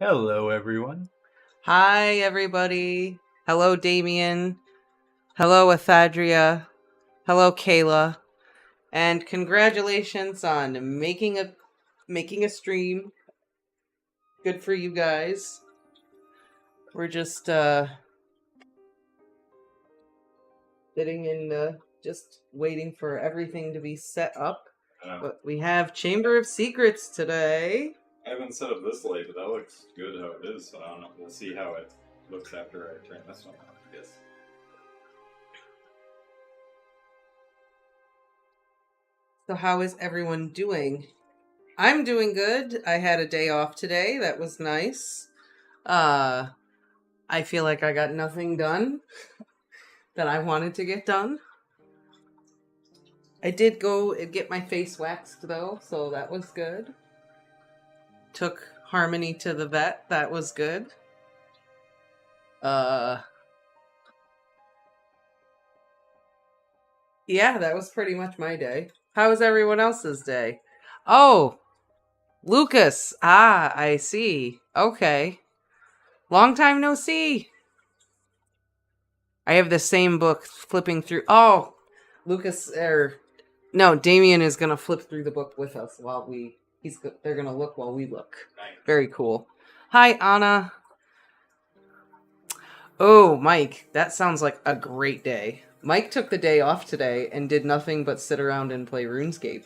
Hello, everyone. Hi, everybody. Hello, Damien. Hello, Athadria. Hello, Kayla. And congratulations on making a stream. Good for you guys. We're just sitting in just waiting for everything to be set up. But we have Chamber of Secrets today. I haven't set up this late, but that looks good how it is, so I don't know. We'll see how it looks after I turn this one on, I guess. So how is everyone doing? I'm doing good. I had a day off today. That was nice. I feel like I got nothing done that I wanted to get done. I did go and get my face waxed though, so that was good. Took Harmony to the vet. That was good. Yeah, that was pretty much my day. How was everyone else's day? Oh, Lucas. Ah, I see. Okay. Long time no see. I have the same book flipping through. Oh, Lucas, no, Damien is going to flip through the book with us while they're going to look while we look. Nice. Very cool. Hi, Anna. Oh, Mike, that sounds like a great day. Mike took the day off today and did nothing but sit around and play RuneScape.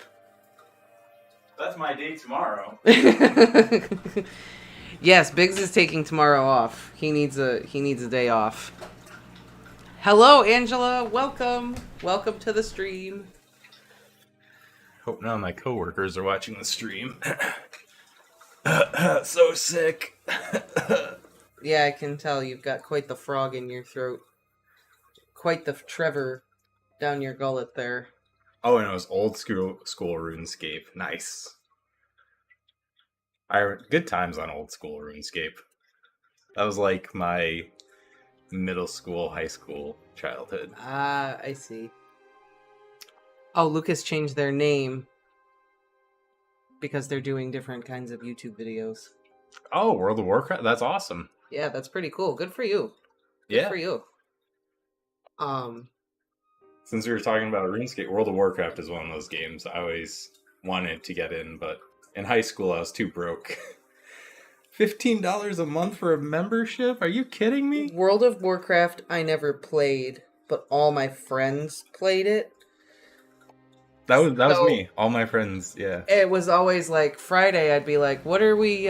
That's my day tomorrow. Yes, Biggs is taking tomorrow off. He needs a day off. Hello, Angela. Welcome. Welcome to the stream. Hope none of my coworkers are watching the stream. So sick. Yeah, I can tell you've got quite the frog in your throat. Quite the Trevor down your gullet there. Oh, and it was old school RuneScape. Nice. Good times on old school RuneScape. That was like my middle school, high school childhood. Ah, I see. Oh, Lucas changed their name because they're doing different kinds of YouTube videos. Oh, World of Warcraft? That's awesome. Yeah, that's pretty cool. Good for you. Good for you. Since we were talking about RuneScape, World of Warcraft is one of those games I always wanted to get in, but in high school I was too broke. $15 a month for a membership? Are you kidding me? World of Warcraft I never played, but all my friends played it. That was me. All my friends, yeah. It was always like Friday I'd be like, what are you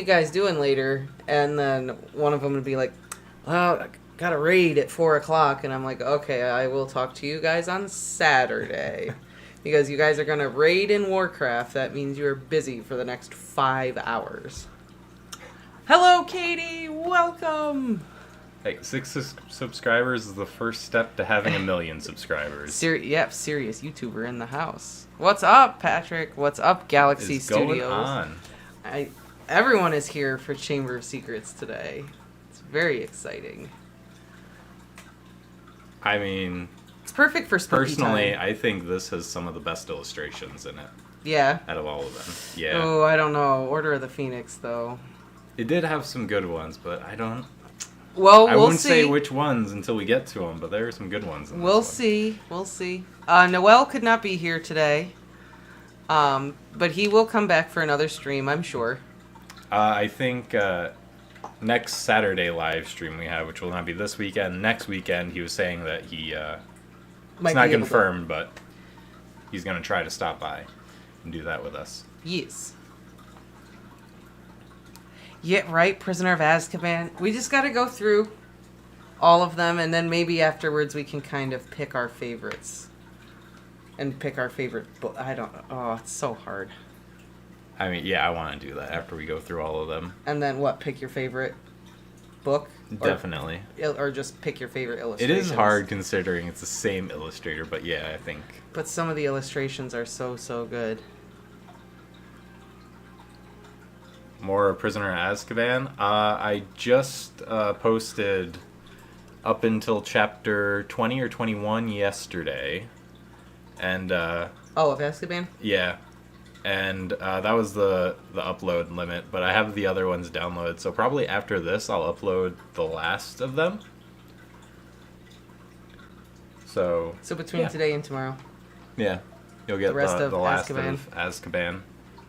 guys doing later? And then one of them would be like, well, I got a raid at 4:00, and I'm like, okay, I will talk to you guys on Saturday. Because you guys are going to raid in Warcraft. That means you're busy for the next 5 hours. Hello, Katie! Welcome! Hey, 6 subscribers is the first step to having 1 million subscribers. Yep, serious YouTuber in the house. What's up, Patrick? What's up, Galaxy Studios? Going on? Everyone is here for Chamber of Secrets today. It's very exciting. I mean, it's perfect for spooky personally, time. I think this has some of the best illustrations in it. Yeah. Out of all of them. Yeah. Oh, I don't know. Order of the Phoenix, though. It did have some good ones, but I don't... Well, I we'll won't see. say which ones until we get to them, but there are some good ones in this We'll one. see. We'll see. Noel could not be here today. But he will come back for another stream, I'm sure. I think next Saturday live stream we have, which will not be this weekend, next weekend, he was saying that he... it's not confirmed, but he's going to try to stop by and do that with us. Yes. Yeah, right, Prisoner of Azkaban. We just got to go through all of them, and then maybe afterwards we can kind of pick our favorites. And pick our favorite book. I don't know. Oh, it's so hard. I mean, yeah, I want to do that after we go through all of them. And then what? Pick your favorite book? Definitely. Or just pick your favorite It illustrations. is hard considering it's the same illustrator, but yeah, I think. But some of the illustrations are so good. More Prisoner of Azkaban. I just posted up until chapter 20 or 21 yesterday. And, of Azkaban? yeah. and that was the upload limit. But I have the other ones downloaded, so probably after this I'll upload the last of them. So between today and tomorrow. Yeah, you'll get the rest the of last Azkaban. of Azkaban.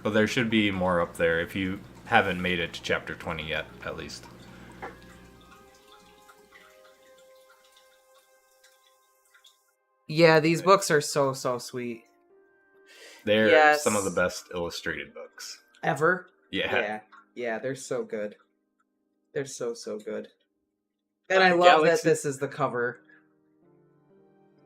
But there should be more up there if you haven't made it to chapter 20 yet, at least. Yeah, these books are so sweet. They're some of the best illustrated books. Ever? Yeah. Yeah, they're so good. They're so good. And I love that this is the cover.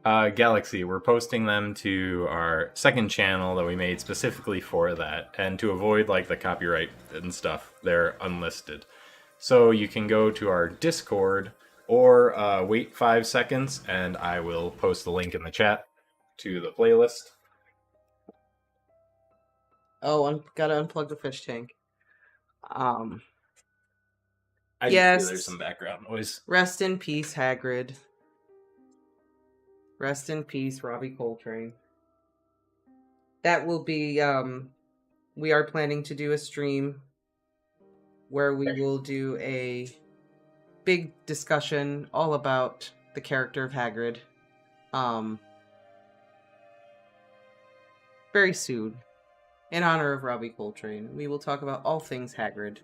Galaxy, we're posting them to our second channel that we made specifically for that. And to avoid like the copyright and stuff, they're unlisted. So you can go to our Discord or wait 5 seconds and I will post the link in the chat to the playlist. Oh, gotta unplug the fish tank. I just feel there's some background noise. Rest in peace, Hagrid. Rest in peace, Robbie Coltrane. That will be, we are planning to do a stream where we will do a big discussion all about the character of Hagrid. Very soon. In honor of Robbie Coltrane. We will talk about all things Hagrid.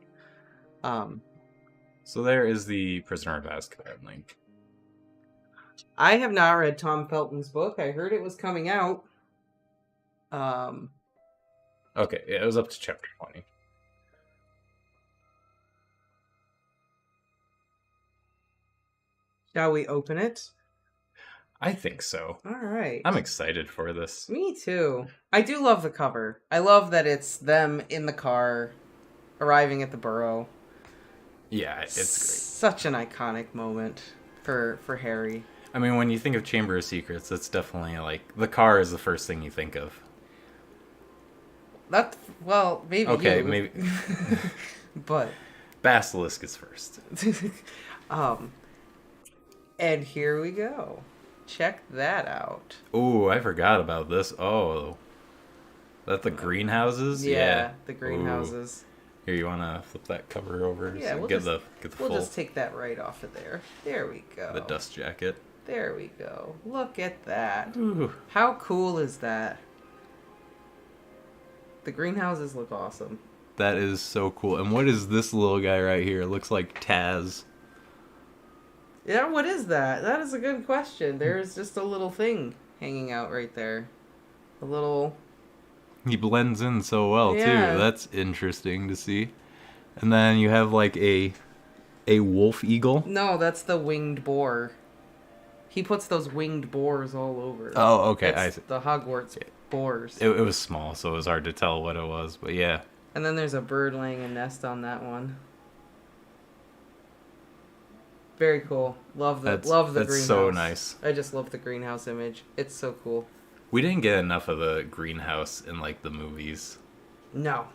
So there is the Prisoner of Azkaban link. I have not read Tom Felton's book. I heard it was coming out. Okay, yeah, it was up to chapter 20. Shall we open it? I think so. All right. I'm excited for this. Me too. I do love the cover. I love that it's them in the car, arriving at the burrow. Yeah, it's great. Such an iconic moment for Harry. I mean, when you think of Chamber of Secrets, it's definitely like the car is the first thing you think of. Well, maybe okay, you. maybe. But Basilisk is first. And here we go. Check that out. Oh, I forgot about this. Oh, that the greenhouses? Yeah, the greenhouses. Here, you want to flip that cover over? Yeah, so we'll get the we'll just take that right off of there. There we go. The dust jacket. There we go. Look at that. Ooh. How cool is that? The greenhouses look awesome. That is so cool. And what is this little guy right here? It looks like Taz. Yeah, what is that? That is a good question. There's just a little thing hanging out right there. A little... He blends in so well, too. That's interesting to see. And then you have, like, a wolf eagle. No, that's the winged boar. He puts those winged boars all over. Oh, okay. It's the Hogwarts boars. It was small, so it was hard to tell what it was, but yeah. And then there's a bird laying a nest on that one. Very cool. Love the greenhouse. That's so nice. I just love the greenhouse image. It's so cool. We didn't get enough of the greenhouse in like the movies. No.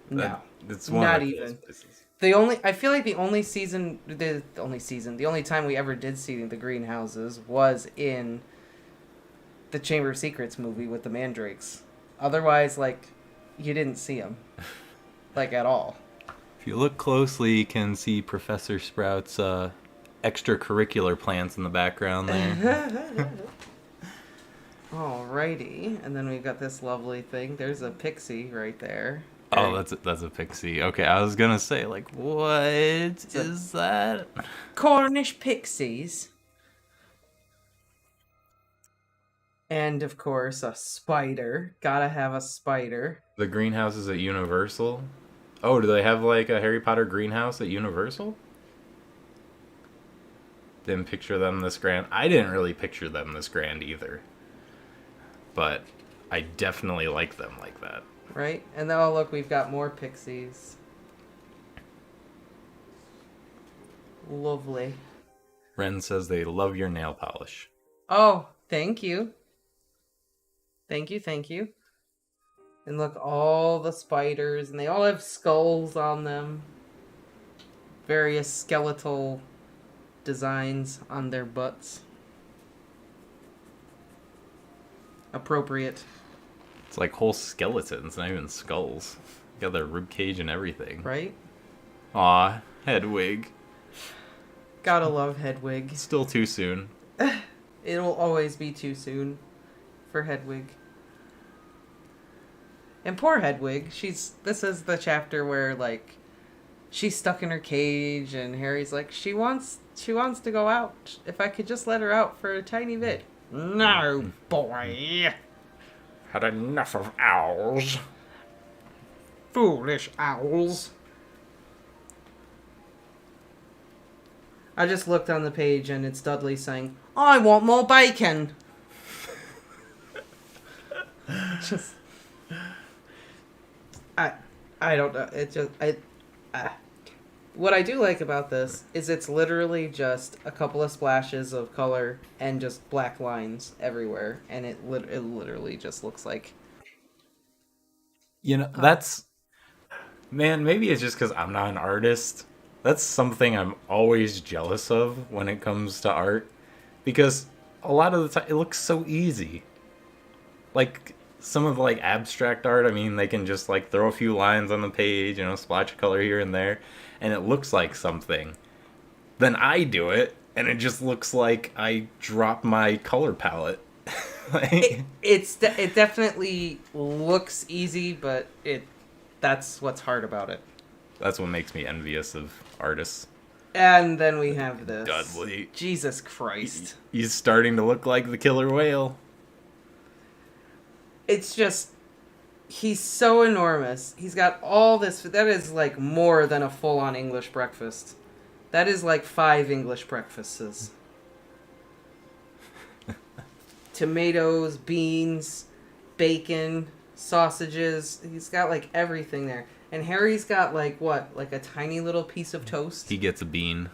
It's one not of even. Places. I feel like the only time we ever did see the greenhouses was in the Chamber of Secrets movie with the mandrakes. Otherwise, like, you didn't see them, like, at all. If you look closely, you can see Professor Sprout's extracurricular plants in the background there. Alrighty, and then we've got this lovely thing. There's a pixie right there. Oh, that's a pixie. Okay, I was gonna say, like, what is that? Cornish pixies. And, of course, a spider. Gotta have a spider. The greenhouses at Universal? Oh, do they have, like, a Harry Potter greenhouse at Universal? Didn't picture them this grand. I didn't really picture them this grand either. But I definitely like them like that. Right? And then, oh, look, we've got more pixies. Lovely. Ren says they love your nail polish. Oh, thank you. Thank you. And look, all the spiders, and they all have skulls on them. Various skeletal designs on their butts. Appropriate. It's like whole skeletons, not even skulls. Got their rib cage and everything. Right? Aw, Hedwig. Gotta love Hedwig. Still too soon. It'll always be too soon for Hedwig. And poor Hedwig, this is the chapter where, like, she's stuck in her cage and Harry's like, she wants to go out. If I could just let her out for a tiny bit. No, boy. Had enough of owls. Foolish owls. I just looked on the page and it's Dudley saying, I want more bacon. Just... I don't know. It just... What I do like about this is it's literally just a couple of splashes of color and just black lines everywhere. And it literally just looks like... You know, that's... Man, maybe it's just because I'm not an artist. That's something I'm always jealous of when it comes to art. Because a lot of the time, it looks so easy. Like, some of the, like, abstract art, I mean, they can just, like, throw a few lines on the page, you know, splash of color here and there, and it looks like something. Then I do it, and it just looks like I dropped my color palette. Like, it definitely looks easy, but that's what's hard about it. That's what makes me envious of artists. And then we have this. Dudley. Jesus Christ. He's starting to look like the killer whale. It's just... He's so enormous. He's got all this... That is, like, more than a full-on English breakfast. That is, like, 5 English breakfasts. Tomatoes, beans, bacon, sausages. He's got, like, everything there. And Harry's got, like, what? Like a tiny little piece of toast? He gets a bean.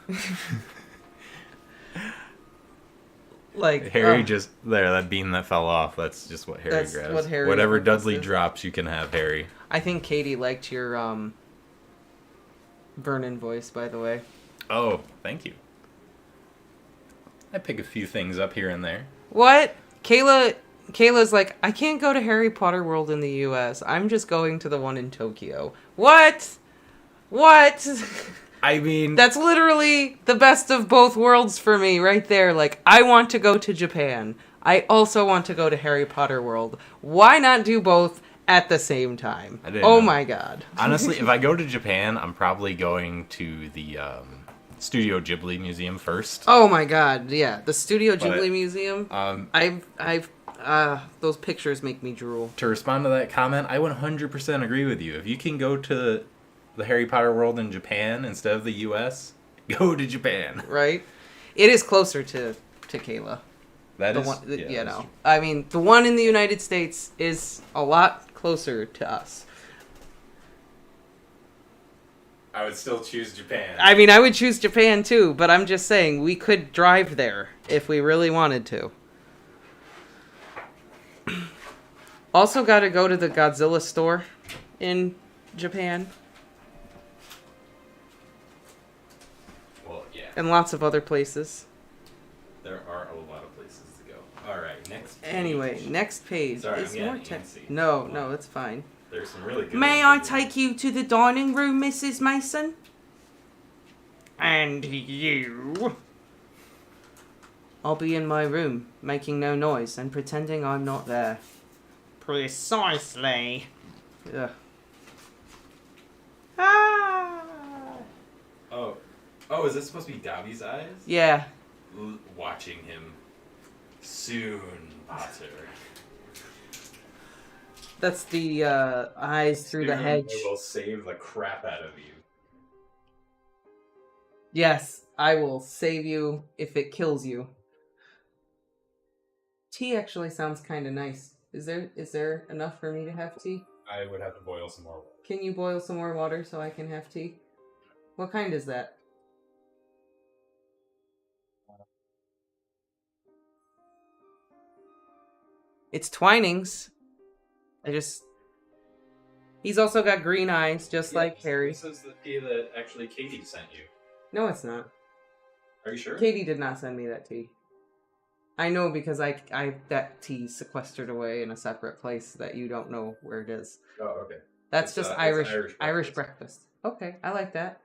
Like Harry just... There, that bean that fell off. That's just what Harry grabs. What Harry Whatever Dudley drops, you can have, Harry. I think Katie liked your, Vernon voice, by the way. Oh, thank you. I pick a few things up here and there. What? Kayla's like, I can't go to Harry Potter World in the U.S. I'm just going to the one in Tokyo. What? I mean... That's literally the best of both worlds for me right there. Like, I want to go to Japan. I also want to go to Harry Potter World. Why not do both at the same time? Oh my god. Honestly, if I go to Japan, I'm probably going to the Studio Ghibli Museum first. Oh my god, yeah. The Studio Ghibli Museum. Those pictures make me drool. To respond to that comment, I 100% agree with you. If you can go to the Harry Potter world in Japan instead of the U.S., go to Japan. Right? It is closer to Kayla. That is, one, you know. I mean, the one in the United States is a lot closer to us. I would still choose Japan. I mean, I would choose Japan too, but I'm just saying we could drive there if we really wanted to. Also got to go to the Godzilla store in Japan. Well, yeah. And lots of other places. There are a lot of places to go. Alright, next page. Anyway, next page. Sorry, is I'm more getting antsy. No, it's fine. There's some really good May I take you to the dining room, Mrs. Mason? And you? I'll be in my room, making no noise and pretending I'm not there. Precisely. Ugh. Ah! Oh, is this supposed to be Dobby's eyes? Yeah. Watching him soon, Potter. That's the eyes through the hedge. I will save the crap out of you. Yes, I will save you if it kills you. Tea actually sounds kind of nice. Is there enough for me to have tea? I would have to boil some more water. Can you boil some more water so I can have tea? What kind is that? It's Twinings. He's also got green eyes, just like Harry. This is the tea that actually Katie sent you. No, it's not. Are you sure? Katie did not send me that tea. I know because I that tea sequestered away in a separate place that you don't know where it is. Oh, okay. That's just Irish Irish Irish breakfast. Okay, I like that.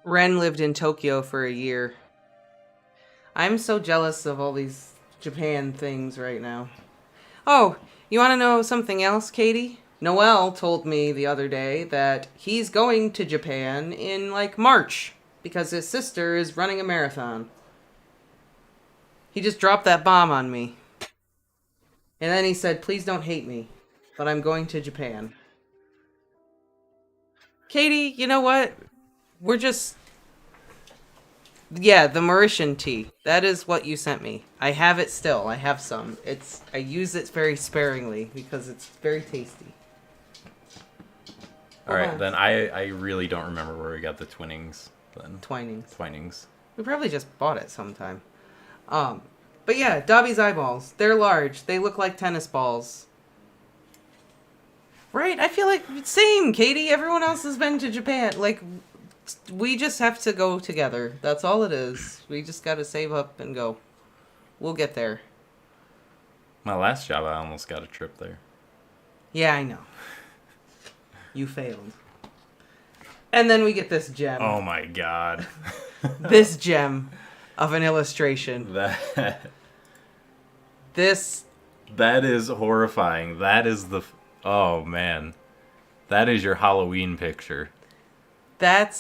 Ren lived in Tokyo for a year. I'm so jealous of all these Japan things right now. Oh, you want to know something else, Katie? Noel told me the other day that he's going to Japan in like March because his sister is running a marathon. He just dropped that bomb on me. And then he said, please don't hate me, but I'm going to Japan. Katie, you know what? We're just... Yeah, the Mauritian tea. That is what you sent me. I have it still. I have some. I use it very sparingly because it's very tasty. Alright, then I really don't remember where we got the Twinnings then. Twinings. We probably just bought it sometime. But yeah, Dobby's eyeballs. They're large. They look like tennis balls. Right? I feel like same, Katie. Everyone else has been to Japan. Like, we just have to go together. That's all it is. We just got to save up and go. We'll get there. My last job, I almost got a trip there. Yeah, I know. You failed. And then we get this gem. Oh my god. This gem of an illustration. That is horrifying. That is oh man. That is your Halloween picture. And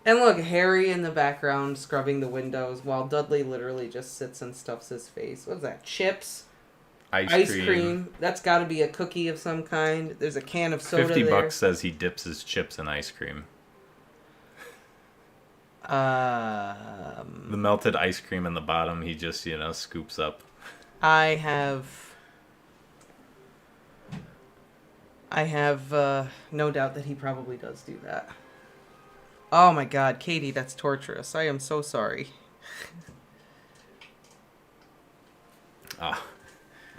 look, Harry in the background scrubbing the windows while Dudley literally just sits and stuffs his face. What is that? Chips? Ice cream. That's got to be a cookie of some kind. There's a can of soda $50 there. says he dips his chips in ice cream. The melted ice cream in the bottom, he just, scoops up. I have no doubt that he probably does do that. Oh my god, Katie, that's torturous. I am so sorry. Ah.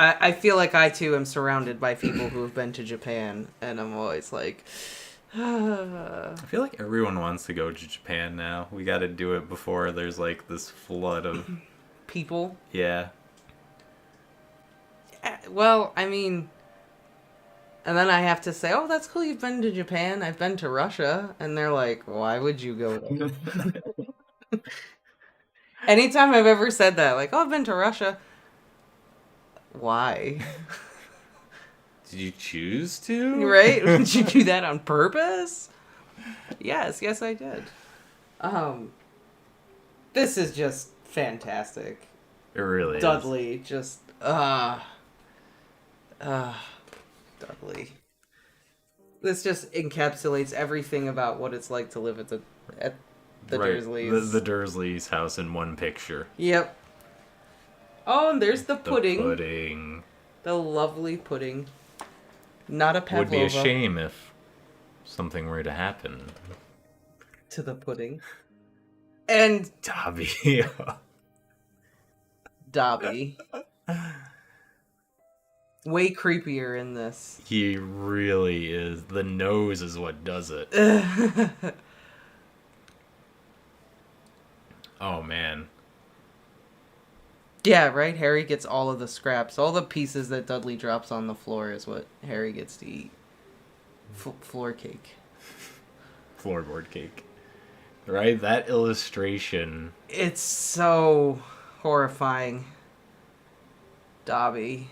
I feel like I too am surrounded by people who have been to Japan, and I'm always like... I feel like everyone wants to go to Japan now. We got to do it before there's like this flood of... people? Yeah. Well, I mean... And then I have to say, oh, that's cool, you've been to Japan. I've been to Russia. And they're like, why would you go there? Anytime I've ever said that, like, oh, I've been to Russia. Why? Did you choose to? Right? Did you do that on purpose? Yes, I did. This is just fantastic. It really Dudley, is. just, Dudley. This just encapsulates everything about what it's like to live at the Dursleys. The Dursleys' house in one picture. Yep. Oh, and there's the pudding. The pudding. The lovely pudding. Not a pavlova. Would be a shame if something were to happen. To the pudding. And... Dobby. Dobby. Way creepier in this. He really is. The nose is what does it. Oh, man. Yeah, right? Harry gets all of the scraps. All the pieces that Dudley drops on the floor is what Harry gets to eat. Floor cake. Floorboard cake. Right? That illustration. It's so horrifying. Dobby.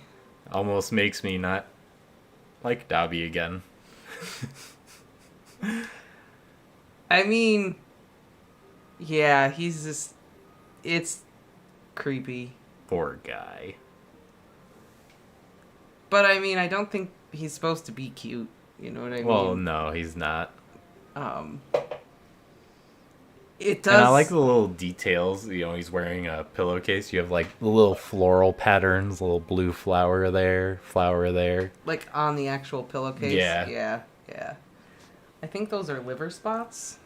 Almost makes me not like Dobby again. I mean, yeah, he's just... It's creepy. Poor guy. But I mean, I don't think he's supposed to be cute. You know what I mean? Well, no, he's not. It does... And I like the little details. He's wearing a pillowcase. You have, like, the little floral patterns, little blue flower there. Like, on the actual pillowcase? Yeah. Yeah. I think those are liver spots.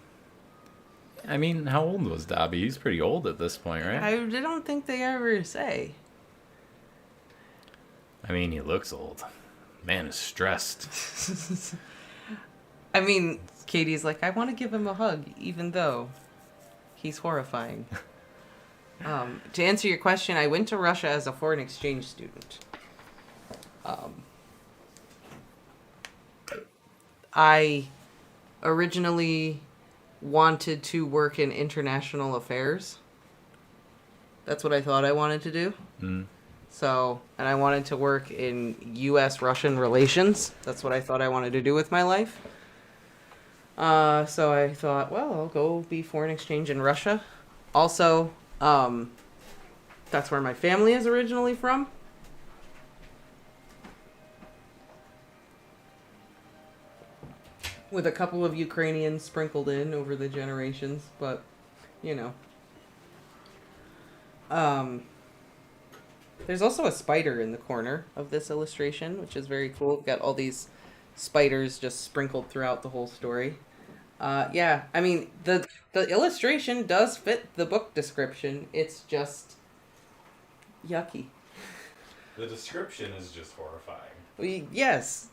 I mean, how old was Dobby? He's pretty old at this point, right? I don't think they ever say. I mean, he looks old. Man is stressed. I mean, Katie's like, I want to give him a hug, even though he's horrifying. To answer your question, I went to Russia as a foreign exchange student. I originally wanted to work in international affairs. That's what I thought I wanted to do. Mm. So, and I wanted to work in U.S.-Russian relations. That's what I thought I wanted to do with my life. So I thought, well, I'll go be foreign exchange in Russia. Also, that's where my family is originally from. With a couple of Ukrainians sprinkled in over the generations, but, you know. There's also a spider in the corner of this illustration, which is very cool. We've got all these spiders just sprinkled throughout the whole story. Yeah, I mean, the illustration does fit the book description. It's just yucky. The description is just horrifying. Yes.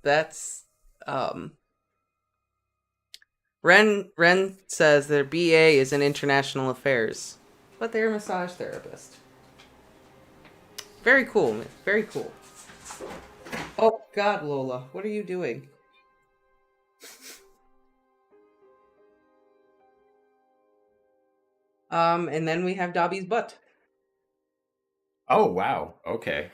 That's, Ren says their BA is in international affairs, but they're a massage therapist. Very cool, man. Very cool. Oh, God, Lola. What are you doing? And then we have Dobby's butt. Oh, wow. Okay.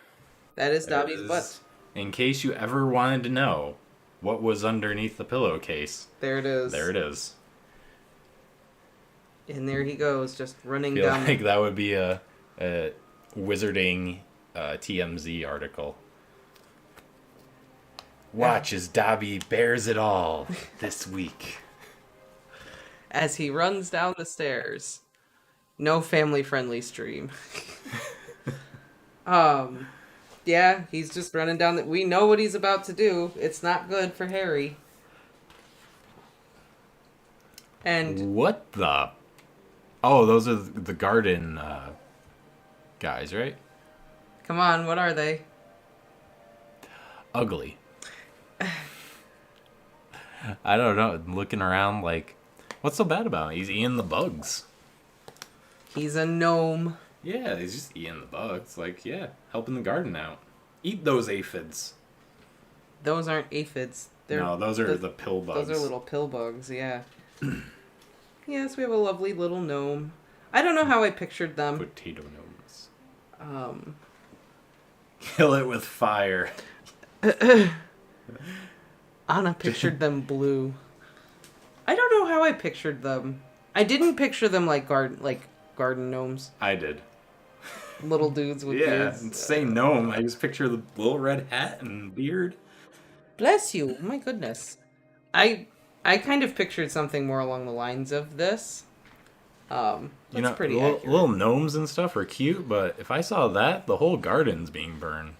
That is Dobby's butt. In case you ever wanted to know what was underneath the pillowcase. There it is. There it is. And there he goes, just running I feel down. like that would be a wizarding TMZ article. Watch as Dobby bears it all this week. As he runs down the stairs. No family-friendly stream. Yeah, he's just running down we know what he's about to do. It's not good for Harry. And what the? Oh, those are the garden guys, right? Come on, what are they? Ugly. I don't know. Looking around like, what's so bad about him? He's eating the bugs. He's a gnome. Yeah, he's just eating the bugs. Like, yeah, helping the garden out. Eat those aphids. Those aren't aphids. No, those are the pill bugs. Those are little pill bugs, yeah. Yes, we have a lovely little gnome. I don't know how I pictured them. Potato gnomes. Kill it with fire. Anna pictured them blue. I don't know how I pictured them. I didn't picture them like garden gnomes. I did. Little dudes with beards. Yeah, say gnome. I just picture the little red hat and beard. Bless you. My goodness. I kind of pictured something more along the lines of this. That's pretty accurate. Little gnomes and stuff are cute, but if I saw that, the whole garden's being burned.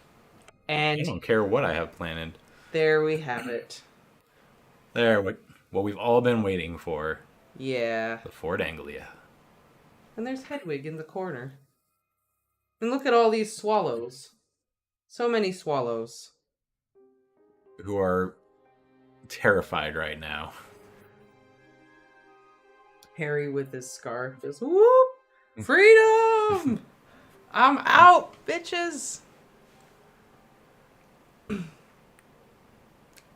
And I don't care what I have planted. There we have it. There, what we've all been waiting for. Yeah. The Fort Anglia. And there's Hedwig in the corner. And look at all these swallows. So many swallows. Who are terrified right now. Harry with his scarf just, whoop! Freedom! I'm out, bitches!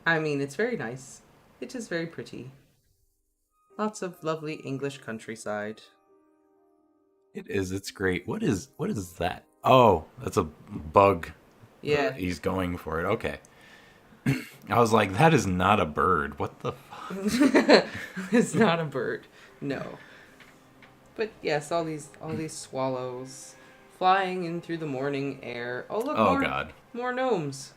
I mean, it's very nice. It is very pretty. Lots of lovely English countryside. It is. It's great. What is that? Oh, that's a bug. Yeah. He's going for it. Okay. I was like, that is not a bird. What the fuck? It's not a bird. No. But yes, all these swallows flying in through the morning air. Oh, look. Oh, God. More gnomes.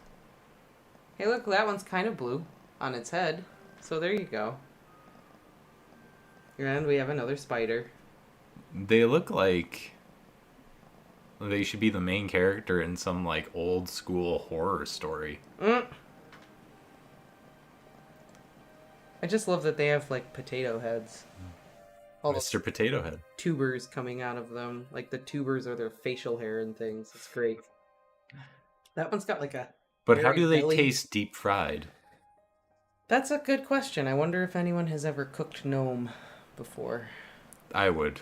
Hey, look, that one's kind of blue on its head. So there you go. And we have another spider. They look like they should be the main character in some, like, old school horror story. I just love that they have, like, potato heads. All Mr. Potato Head. Tubers coming out of them. Like, the tubers are their facial hair and things. It's great. That one's got, like, a... But how very do they belly. taste deep fried? That's a good question. I wonder if anyone has ever cooked gnome before. I would.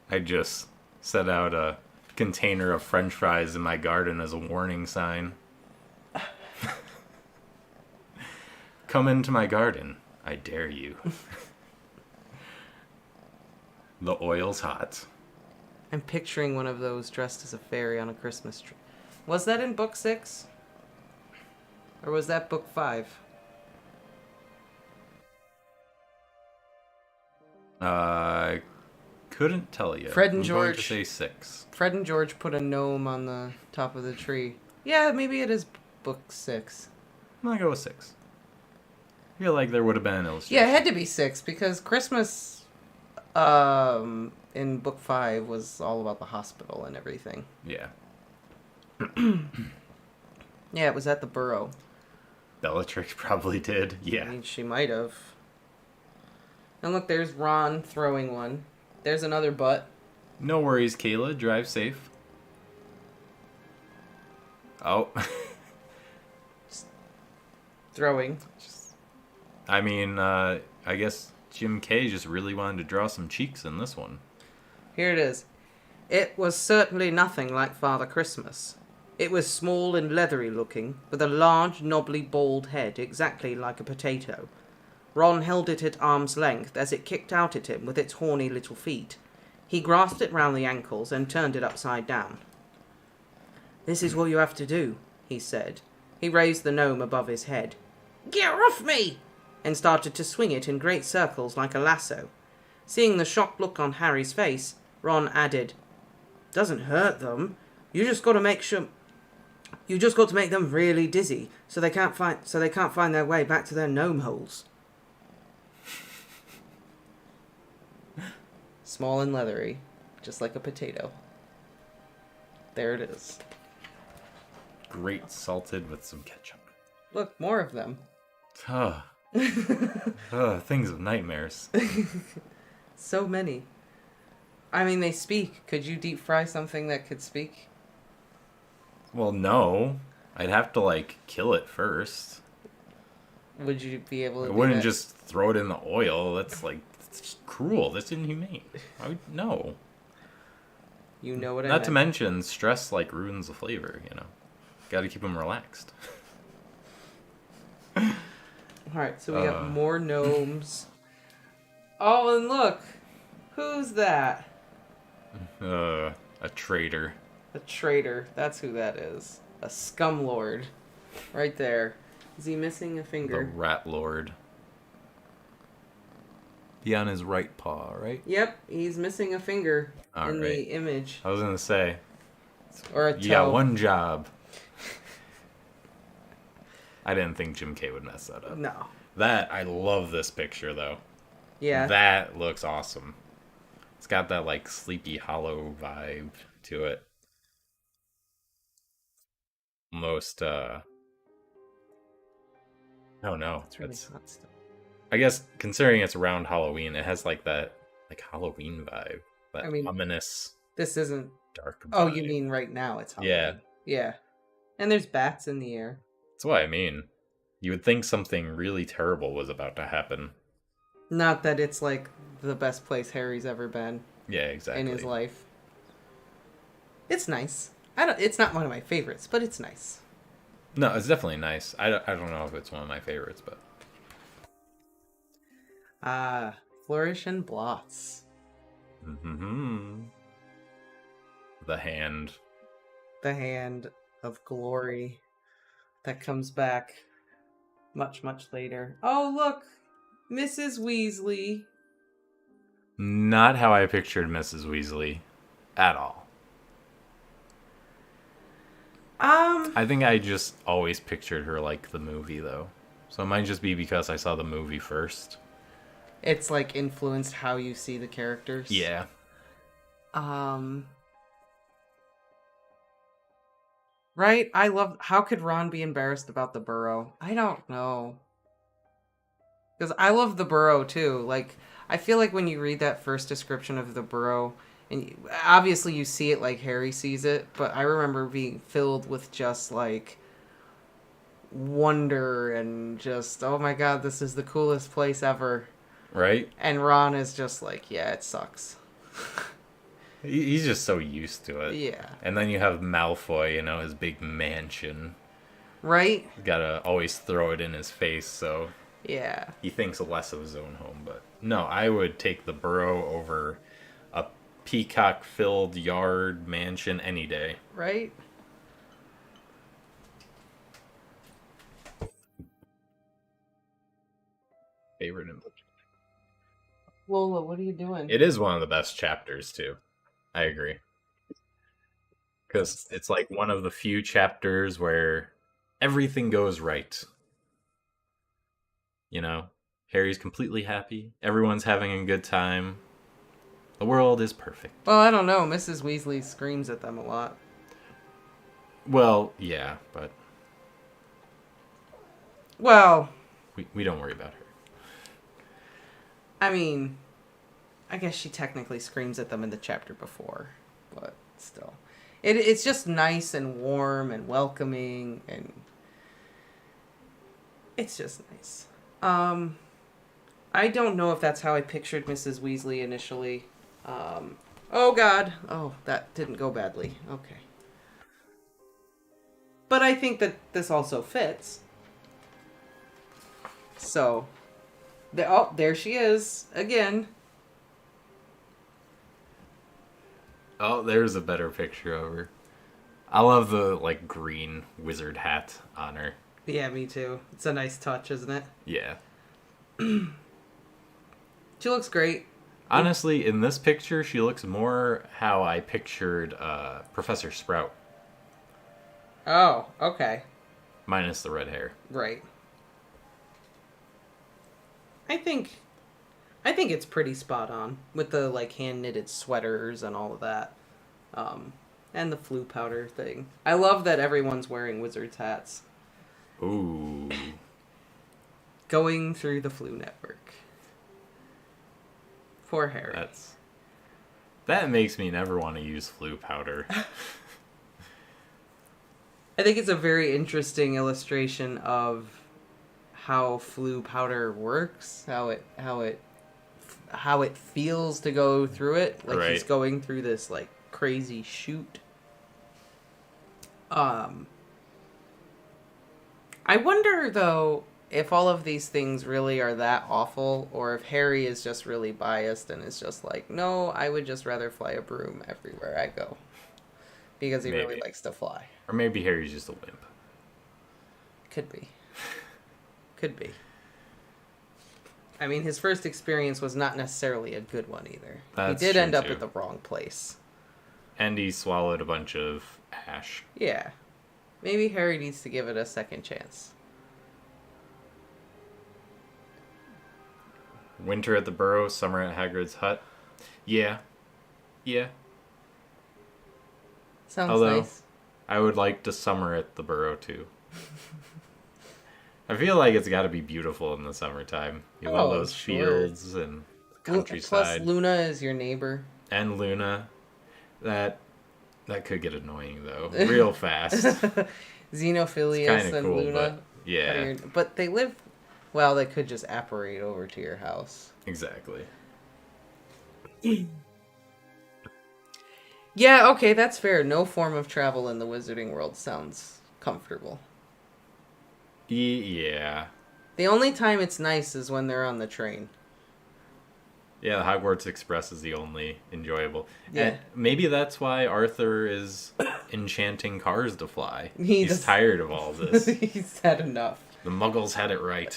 I just set out a container of French fries in my garden as a warning sign. Come into my garden. I dare you. The oil's hot. I'm picturing one of those dressed as a fairy on a Christmas tree. Was that in book 6? Or was that book 5? I couldn't tell you. Fred and I'm going George. to say 6. Fred and George put a gnome on the top of the tree. Yeah, maybe it is book 6. I'm gonna go with 6. I feel like there would have been an illustration. Yeah, it had to be 6 because Christmas in book 5 was all about the hospital and everything. Yeah. Yeah, it was at the Burrow. Bellatrix probably did. Yeah. I mean, she might have. And look, there's Ron throwing one. There's another butt. No worries, Kayla. Drive safe. Oh. Throwing. I mean, I guess Jim K just really wanted to draw some cheeks in this one. Here it is. It was certainly nothing like Father Christmas. It was small and leathery looking, with a large, knobbly, bald head, exactly like a potato. Ron held it at arm's length as it kicked out at him with its horny little feet. He grasped it round the ankles and turned it upside down. "This is what you have to do," he said. He raised the gnome above his head. "Get off me!" and started to swing it in great circles like a lasso. Seeing the shocked look on Harry's face, Ron added, "Doesn't hurt them. You just got to make them really dizzy so they can't find their way back to their gnome holes." Small and leathery, just like a potato. There it is. Great salted with some ketchup. Look, more of them. Things of nightmares. So many. I mean, they speak. Could you deep fry something that could speak? Well, no. I'd have to, kill it first. Would you be able to I do wouldn't that? just throw it in the oil. That's, it's just cruel. That's inhumane. No. You know what I Not meant. to mention, stress, ruins the flavor, Gotta keep them relaxed. Alright, so we got more gnomes. Oh, and look! Who's that? A traitor. A traitor. That's who that is. A scumlord. Right there. Is he missing a The finger? Rat Lord. Be on his right paw, right? Yep, he's missing a finger All in right. the image. I was gonna say. Or a toe. You got one job. I didn't think Jim K would mess that up. No. I love this picture, though. Yeah. That looks awesome. It's got that, Sleepy Hollow vibe to it. Almost, Oh, no. It's really hot still. I guess, considering it's around Halloween, it has, that, Halloween vibe. That ominous, This isn't... dark vibe. Oh, you mean right now it's Halloween. Yeah. Yeah. And there's bats in the air. That's what I mean. You would think something really terrible was about to happen. Not that it's, the best place Harry's ever been. Yeah, exactly. In his life. It's nice. It's not one of my favorites, but it's nice. No, it's definitely nice. I don't know if it's one of my favorites, but... Flourish and blots. Mm-hmm. The hand. The hand of glory that comes back much, much later. Oh, look! Mrs. Weasley. Not how I pictured Mrs. Weasley. At all. I think I just always pictured her like the movie, though. So it might just be because I saw the movie first. It's, influenced how you see the characters. Yeah. Right? How could Ron be embarrassed about the Burrow? I don't know. Because I love the Burrow, too. I feel like when you read that first description of the Burrow, and obviously you see it like Harry sees it, but I remember being filled with just, wonder and just, oh my god, this is the coolest place ever. Right? And Ron is just like, yeah, it sucks. He's just so used to it. Yeah. And then you have Malfoy, his big mansion. Right? Gotta always throw it in his face, so Yeah. he thinks less of his own home. But no, I would take the Burrow over a peacock-filled yard mansion any day. Right? Favorite in book. Lola, what are you doing? It is one of the best chapters, too. I agree. Because it's like one of the few chapters where everything goes right. Harry's completely happy. Everyone's having a good time. The world is perfect. Well, I don't know. Mrs. Weasley screams at them a lot. Well, yeah, but... Well... We don't worry about her. I mean, I guess she technically screams at them in the chapter before, but still. It's just nice and warm and welcoming, and it's just nice. I don't know if that's how I pictured Mrs. Weasley initially. Oh god. Oh, that didn't go badly. Okay. But I think that this also fits. So, there she is again. Oh, there's a better picture of her. I love the green wizard hat on her. Yeah, me too. It's a nice touch, isn't it? Yeah. She looks great. Honestly, in this picture, she looks more how I pictured Professor Sprout. Oh, okay. Minus the red hair. Right. I think it's pretty spot on with the hand knitted sweaters and all of that, and the flu powder thing. I love that everyone's wearing wizards hats. Ooh. Going through the flu network. Poor Harry. That makes me never want to use flu powder. I think it's a very interesting illustration of how flu powder works, how it feels to go through it. Right. He's going through this crazy shoot. I wonder though if all of these things really are that awful, or if Harry is just really biased and is just like, no, I would just rather fly a broom everywhere I go. Because he really likes to fly. Or maybe Harry's just a wimp. Could be. Could be. I mean, his first experience was not necessarily a good one either. That's he did end up true. at the wrong place. And he swallowed a bunch of ash. Yeah. Maybe Harry needs to give it a second chance. Winter at the Burrow, summer at Hagrid's hut. Yeah. Yeah. Sounds nice. I would like to summer at the Burrow too. I feel like it's got to be beautiful in the summertime. You love those fields and countryside. Plus, Luna is your neighbor. And Luna. That could get annoying though, real fast. Xenophilius and cool, Luna. Yeah. But they live. Well, they could just apparate over to your house. Exactly. Yeah, okay, that's fair. No form of travel in the Wizarding World sounds comfortable. Yeah. The only time it's nice is when they're on the train. Yeah, the Hogwarts Express is the only enjoyable. Yeah. And maybe that's why Arthur is enchanting cars to fly. He's He's tired of all this. He's had enough. The Muggles had it right.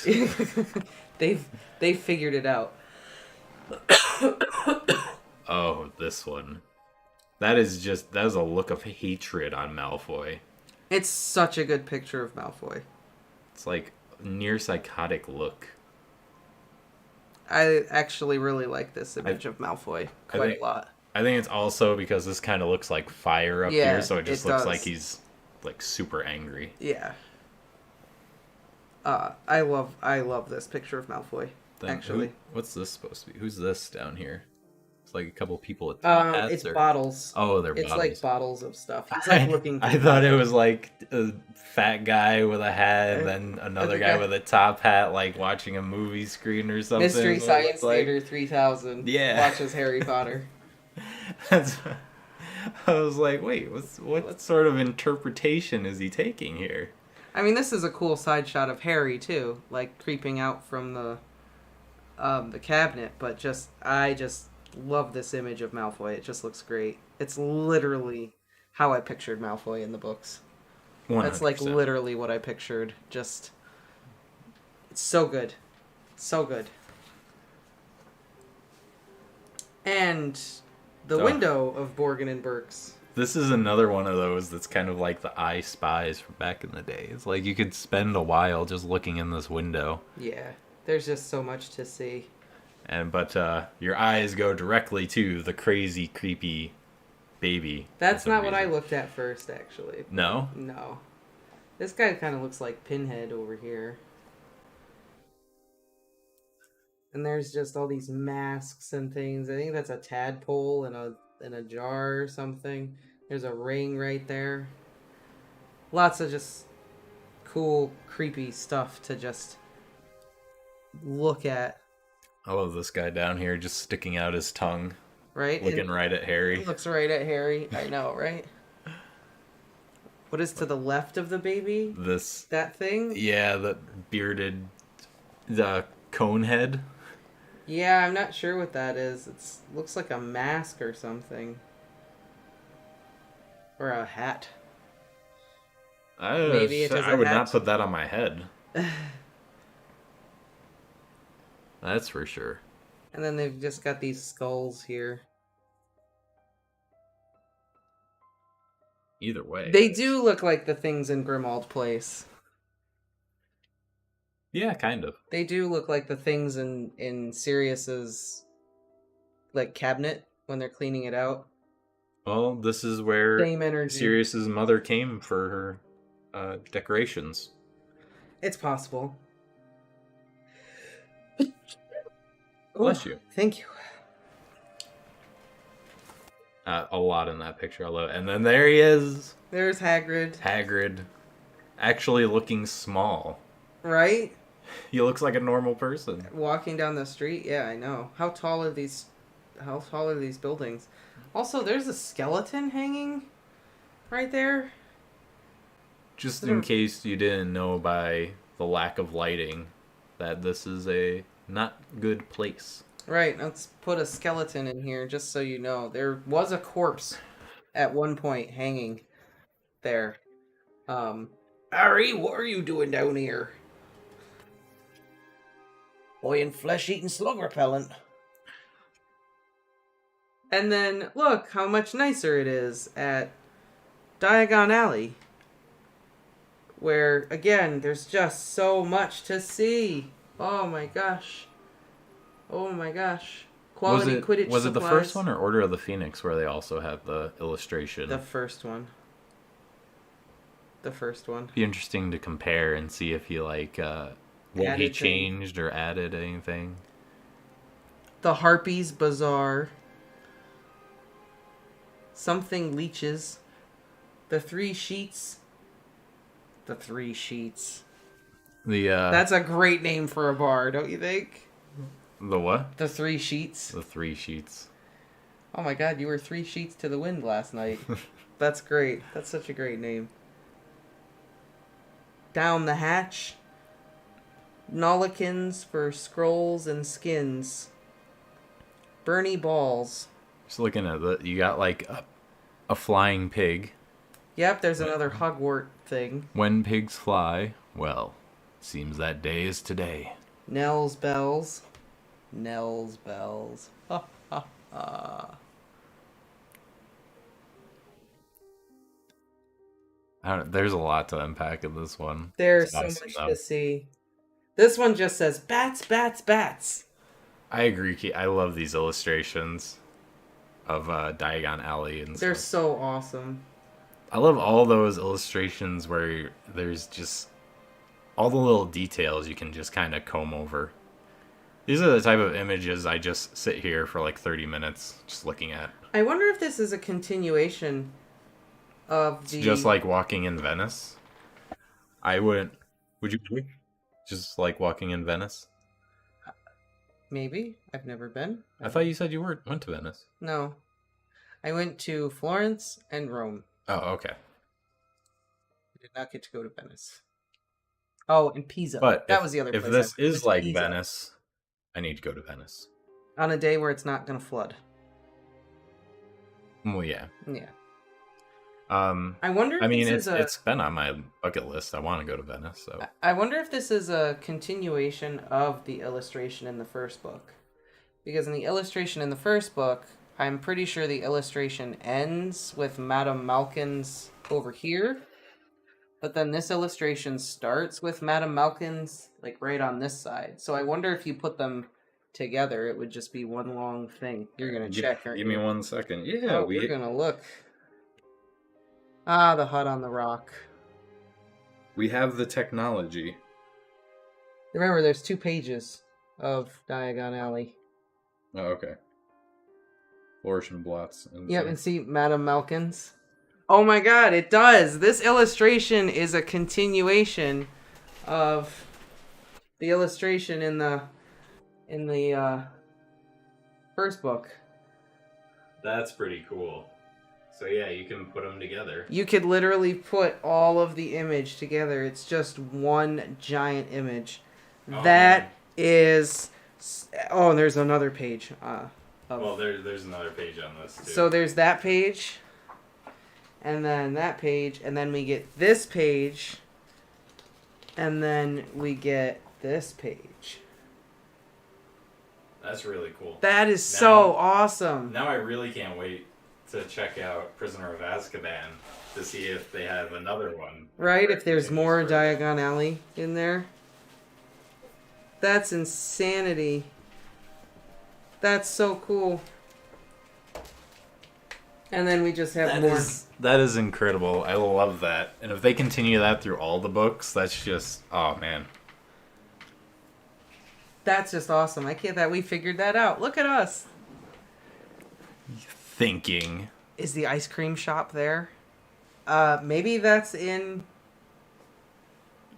They've figured it out. Oh, this one. That is a look of hatred on Malfoy. It's such a good picture of Malfoy. It's like near psychotic look. I actually really like this image of Malfoy quite a lot. I think it's also because this kind of looks like fire up here, so it just looks like he's like super angry. Yeah. I love this picture of Malfoy. Actually, what's this supposed to be? Who's this down here? It's like a couple people with top hats? It's bottles. Oh, they're it's bottles. It's like bottles of stuff. It's like looking. I thought it was like a fat guy with a hat, and then another guy with a top hat, like watching a movie screen or something. Mystery Science Theater 3000. Yeah. Watches Harry Potter. I was like, wait, what sort of interpretation is he taking here? I mean, this is a cool side shot of Harry too, like creeping out from the cabinet. But I just love this image of Malfoy. It just looks great. It's literally how I pictured Malfoy in the books. 100%. That's like literally what I pictured. It's so good, so good. And the window of Borgin and Burke's. This is another one of those that's kind of like the I Spies from back in the day. It's like you could spend a while just looking in this window. Yeah, there's just so much to see. But your eyes go directly to the crazy, creepy baby. That's not what I looked at first, actually. No? No. This guy kind of looks like Pinhead over here. And there's just all these masks and things. I think that's a tadpole in a jar or something. There's a ring right there. Lots of just cool, creepy stuff to just look at. I love this guy down here just sticking out his tongue. Right? Looking right at Harry. He looks right at Harry. I know, right? What is to the left of the baby? That thing? Yeah, the cone head. Yeah, I'm not sure what that is. It looks like a mask or something. Or a hat. Maybe it is I would not put that on my head. That's for sure. And then they've just got these skulls here. Either way. They do look like the things in Grimmauld Place. Yeah, kind of. They do look like the things in Sirius's like cabinet when they're cleaning it out. Well, this is where Sirius's mother came for her decorations. It's possible. Bless you. Thank you. A lot in that picture. I love it. And then there he is. There's Hagrid. Hagrid. Actually looking small. Right? He looks like a normal person. Walking down the street? Yeah, I know. How tall are these buildings? Also, there's a skeleton hanging right there. Just in case you didn't know by the lack of lighting that this is a not good place. Right, let's put a skeleton in here just so you know. There was a corpse at one point hanging there. Harry, what are you doing down here? Boy, flesh-eating slug repellent. And then, look how much nicer it is at Diagon Alley. Where, again, there's just so much to see. Oh my gosh. Oh my gosh. Quality Quidditch Was it the supplies. first one or Order of the Phoenix where they also have the illustration? The first one. The first one. Be interesting to compare and see if he what he changed or added anything. The Harpies Bazaar. Something Leeches. The Three Sheets. The Three Sheets. That's a great name for a bar, don't you think? The what? The Three Sheets. The Three Sheets. Oh my god, you were 3 sheets to the wind last night. That's great. That's such a great name. Down the Hatch. Nollikins for scrolls and skins. Bernie Balls. Just looking at you got like a flying pig. Yep, there's another Hogwarts thing. When pigs fly, well, seems that day is today. Nell's Bells. Nell's Bells. Ha ha ha. There's a lot to unpack in this one. There's so much to see. This one just says bats, bats, bats. I agree, Kate. I love these illustrations of Diagon Alley and They're stuff. so awesome. I love all those illustrations where there's just all the little details you can just kind of comb over. These are the type of images I just sit here for like 30 minutes just looking at. I wonder if this is a continuation of It's just like walking in Venice. I wouldn't... Would you agree? Just like walking in Venice? Maybe. I've never been. I thought you said you went to Venice. No. I went to Florence and Rome. Oh, okay. I did not get to go to Venice. Oh, and Pisa. But that was the other place. If this is like Pisa. Venice, I need to go to Venice. On a day where it's not going to flood. Well, yeah. Yeah. I wonder if it's been on my bucket list. I want to go to Venice, so. I wonder if this is a continuation of the illustration in the first book. Because in the illustration in the first book, I'm pretty sure the illustration ends with Madame Malkin's over here. But then this illustration starts with Madame Malkin's, like, right on this side. So I wonder if you put them together, it would just be one long thing. You're going to check, aren't you? Give me 1 second. Yeah, we're going to look. Ah, the hut on the rock. We have the technology. Remember, there's 2 pages of Diagon Alley. Oh, okay. Flourishing blots. Yep, and see Madame Malkin's. Oh my god, it does! This illustration is a continuation of the illustration in the first book. That's pretty cool. So yeah, you can put them together. You could literally put all of the image together. It's just one giant image. Oh, that is... Oh, and there's another page. Well, there's another page on this, too. So there's that page, and then that page, and then we get this page, and then we get this page. That's really cool. That is so awesome. Now I really can't wait to check out Prisoner of Azkaban to see if they have another one. Right, if there's more Diagon Alley in there. That's insanity. That's so cool. And then we just have more. That is incredible. I love that. And if they continue that through all the books, that's just... Oh, man. That's just awesome. I can't that we figured that out. Look at us. Thinking. Is the ice cream shop there? Maybe that's in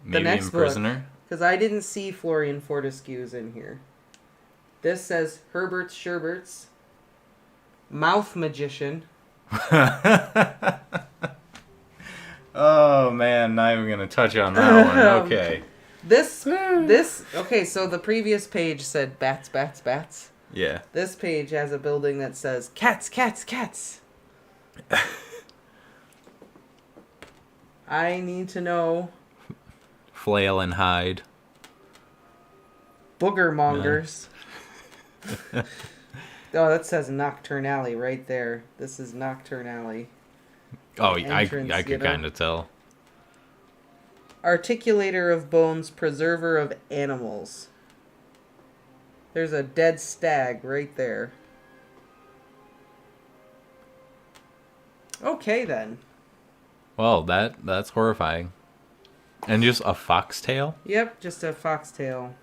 the next in Prisoner? Because I didn't see Florian Fortescue's in here. This says Herbert's Sherbert's. Mouth Magician. Oh, man. Not even going to touch on that one. Okay. Okay, so the previous page said bats, bats, bats. Yeah. This page has a building that says cats, cats, cats. I need to know. Flail and hide. Booger mongers. Yeah. Oh, that says Nocturne Alley right there. This is Nocturne Alley. Oh, I could kind of tell. Articulator of bones, preserver of animals. There's a dead stag right there. Okay, then. Well, that's horrifying. And just a foxtail? Yep, just a foxtail.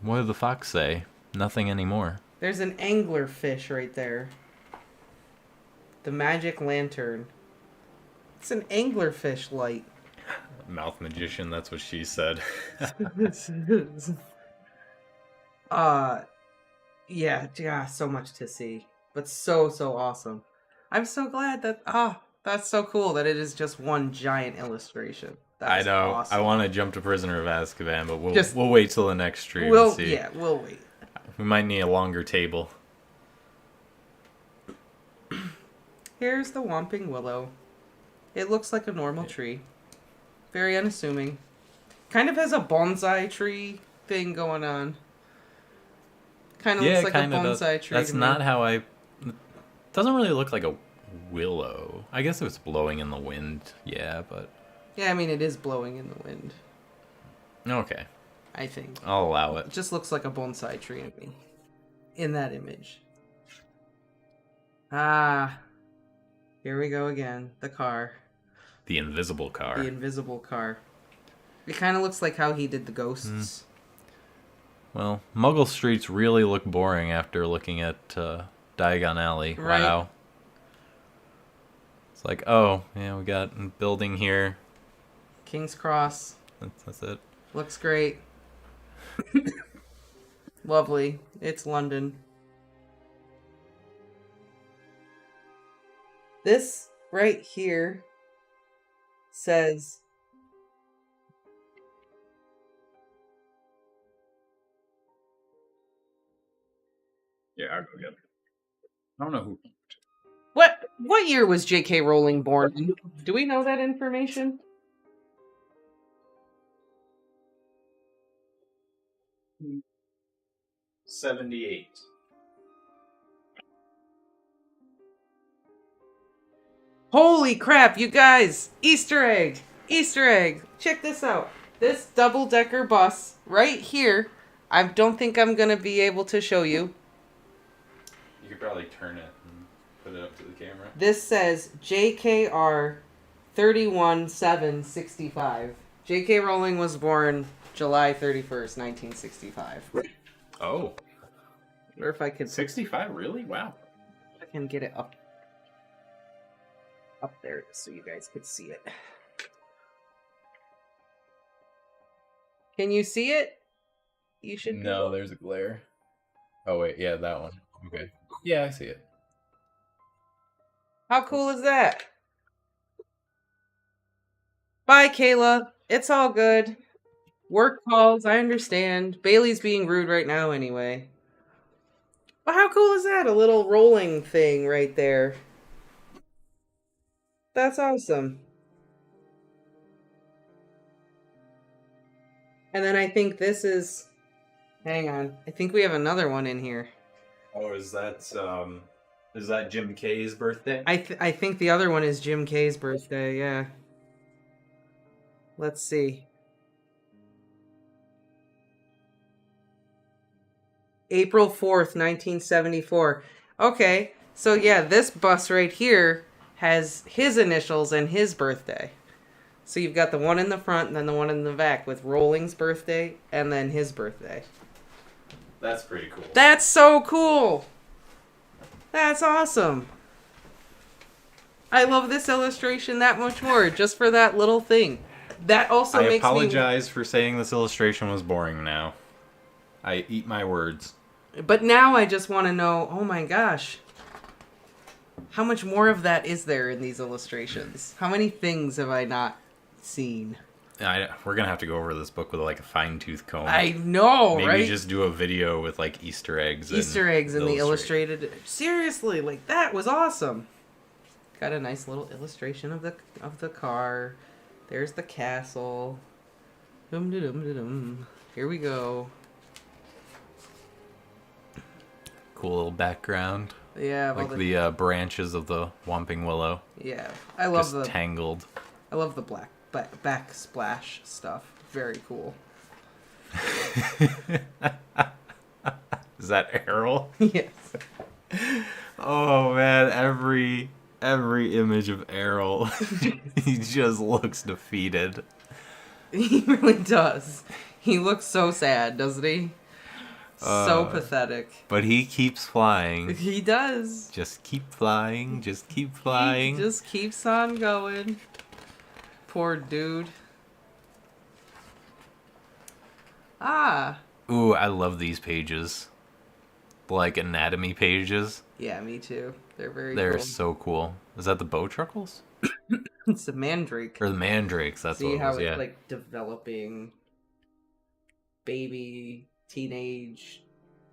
What did the fox say? Nothing anymore. There's an anglerfish right there. The magic lantern. It's an anglerfish light. Mouth magician, that's what she said. Yeah, so much to see. But so awesome. I'm so glad that, that's so cool that it is just one giant illustration. I know. Awesome. I want to jump to Prisoner of Azkaban, but we'll wait till the next stream and see. Yeah, we'll wait. We might need a longer table. Here's the Whomping Willow. It looks like a normal tree. Very unassuming. Kind of has a bonsai tree thing going on. Kind of looks like a bonsai tree. That's not how I... It doesn't really look like a willow. I guess if it's blowing in the wind, yeah, but... Yeah, I mean, it is blowing in the wind. Okay. I think. I'll allow it. It just looks like a bonsai tree to me. In that image. Here we go again. The car. The invisible car. The invisible car. It kind of looks like how he did the ghosts. Well, Muggle Streets really look boring after looking at Diagon Alley. Right. Wow. It's like, oh, yeah, we got a building here. King's Cross. That's it. Looks great. Lovely. It's London. This right here says... Yeah, I'll go get it. I don't know who. What year was J.K. Rowling born in? Do we know that information? '78. Holy crap, you guys! Easter egg! Easter egg! Check this out. This double-decker bus right here, I don't think I'm going to be able to show you. You could probably turn it and put it up to the camera. This says JKR 31765. J.K. Rowling was born July 31st, 1965. Oh. Or if I could... 65? Really? Wow. I can get it up there so you guys could see it. Can you see it? You should. No, there's a glare. Oh wait, yeah, that one. Okay. Yeah, I see it. How cool is that? Bye, Kayla. It's all good. Work calls, I understand. Bailey's being rude right now anyway. But how cool is that? A little rolling thing right there. That's awesome. And then I think this is... Hang on. I think we have another one in here. Oh, is that Jim Kay's birthday? I think the other one is Jim Kay's birthday, yeah. Let's see. April 4th, 1974. Okay, so yeah, this bus right here has his initials and his birthday. So you've got the one in the front and then the one in the back with Rowling's birthday and then his birthday. That's pretty cool. That's so cool! That's awesome! I love this illustration that much more, just for that little thing. That also makes me... I apologize for saying this illustration was boring now. I eat my words. But now I just want to know, oh my gosh, how much more of that is there in these illustrations? How many things have I not seen? We're going to have to go over this book with like a fine-tooth comb. I know, Maybe right? Maybe just do a video with like Easter eggs. Easter eggs in the illustrated. Seriously, like that was awesome. Got a nice little illustration of the car. There's the castle. Here we go. Cool little background. Yeah, like the branches of the Whomping Willow. Yeah, I love just tangled. I love the backsplash stuff. Very cool. Is that Errol? Yes. Oh man, every image of Errol, he just looks defeated. He really does. He looks so sad, doesn't he? So pathetic. But he keeps flying. He does. Just keep flying. Just keep flying. He just keeps on going. Poor dude. Ah. Ooh, I love these pages. Like anatomy pages. Yeah, me too. They're They're so cool. Is that the Bowtruckles? It's the Mandrake. Or the Mandrakes, that's See what it how was, it's like developing baby, teenage,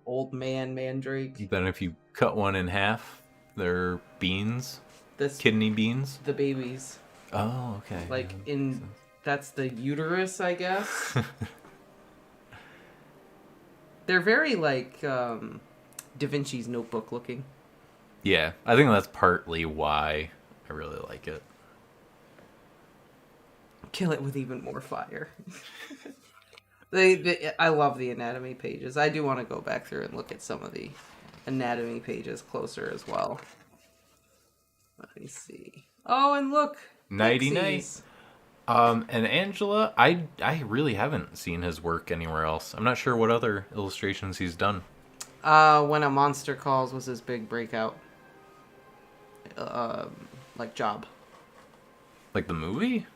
old man Mandrake. Then if you cut one in half, they're beans. Kidney beans. The babies. Oh, okay. Like that's the uterus, I guess. They're very like Da Vinci's Notebook looking. Yeah, I think that's partly why I really like it. Kill it with even more fire. I love the anatomy pages. I do want to go back through and look at some of the anatomy pages closer as well. Let me see. Oh, and look. Nighty night. And Angela, I really haven't seen his work anywhere else. I'm not sure what other illustrations he's done. When a Monster Calls was his big breakout. Like job. Like the movie?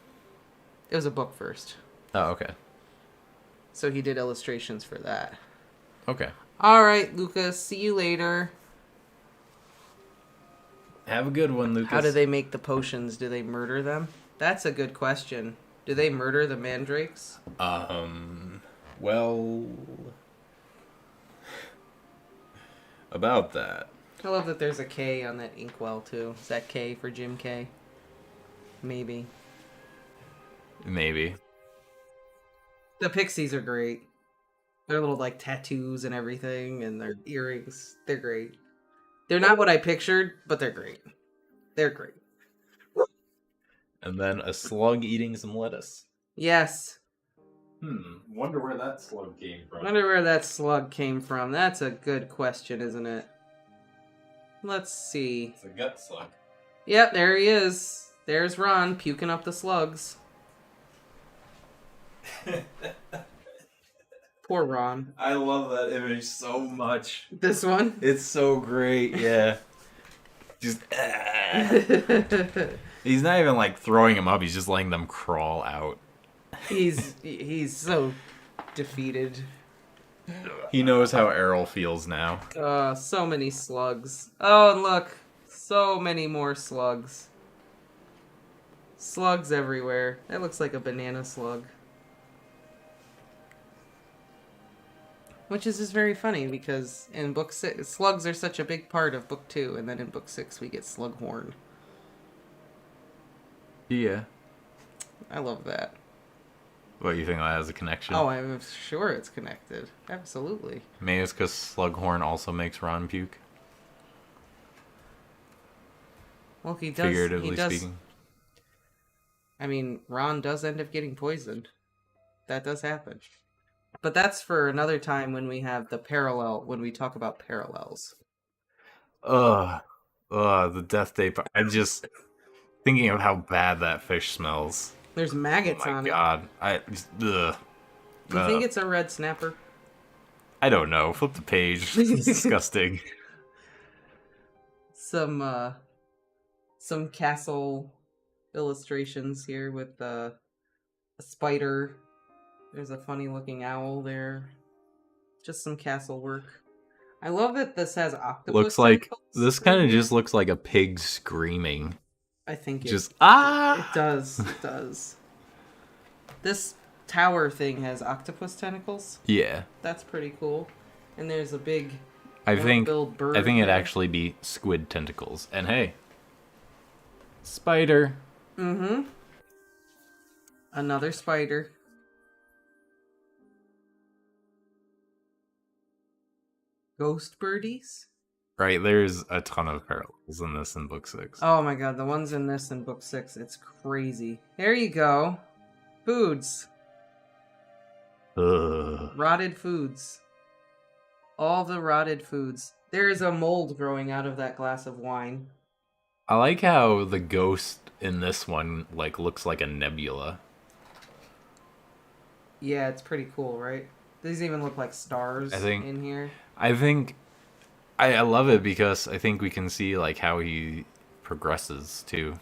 It was a book first. Oh, okay. So he did illustrations for that. Okay. All right, Lucas. See you later. Have a good one, Lucas. How do they make the potions? Do they murder them? That's a good question. Do they murder the mandrakes? Well... About that. I love that there's a K on that inkwell, too. Is that K for Jim K? Maybe. Maybe. The pixies are great. Their little, like, tattoos and everything, and their earrings. They're great. They're not what I pictured, but they're great. They're great. And then a slug eating some lettuce. Yes. Wonder where that slug came from. Wonder where that slug came from. That's a good question, isn't it? Let's see. It's a gut slug. Yep, there he is. There's Ron puking up the slugs. Poor Ron. I love that image so much. This one? It's so great, yeah. Just he's not even like throwing them up, he's just letting them crawl out. He's so defeated. He knows how Errol feels now. So many slugs. Oh, and look. So many more slugs. Slugs everywhere. That looks like a banana slug. Which is just very funny because in book 6, slugs are such a big part of book 2, and then in book 6 we get Slughorn. Yeah. I love that. What, you think that has a connection? Oh, I'm sure it's connected. Absolutely. Maybe it's because Slughorn also makes Ron puke. Well, he does. Figuratively speaking. I mean, Ron does end up getting poisoned. That does happen. But that's for another time when we have when we talk about parallels. The Death Day. I'm just thinking of how bad that fish smells. There's maggots on it. Oh my god. Do you think it's a red snapper? I don't know. Flip the page. It's disgusting. Some castle illustrations here with a spider. There's a funny looking owl there. Just some castle work. I love that this has octopus. Looks like this kind of just looks like a pig screaming. I think just It does. It does. This tower thing has octopus tentacles. Yeah. That's pretty cool. And there's a big bird. I think it'd actually be squid tentacles. And hey, spider. Mm-hmm. Another spider. Ghost birdies? Right, there's a ton of parallels in this in book 6. Oh my god, the ones in this in book 6, it's crazy. There you go. Foods. Ugh. Rotted foods. All the rotted foods. There is a mold growing out of that glass of wine. I like how the ghost in this one looks like a nebula. Yeah, it's pretty cool, right? These even look like stars in here. I think I love it because I think we can see how he progresses too.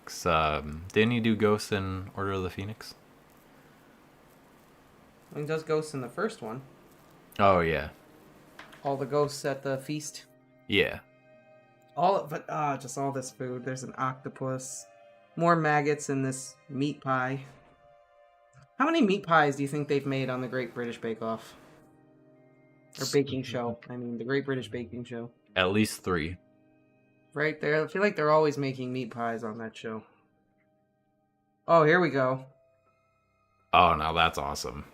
'Cause, didn't he do Ghosts in Order of the Phoenix? He does Ghosts in the first one. Oh yeah. All the ghosts at the feast. Yeah. Just all this food. There's an octopus. More maggots in this meat pie. How many meat pies do you think they've made on the Great British Bake Off? Or Baking Show. I mean, the Great British Baking Show. At least 3. Right there. I feel like they're always making meat pies on that show. Oh, here we go. Oh, now that's awesome.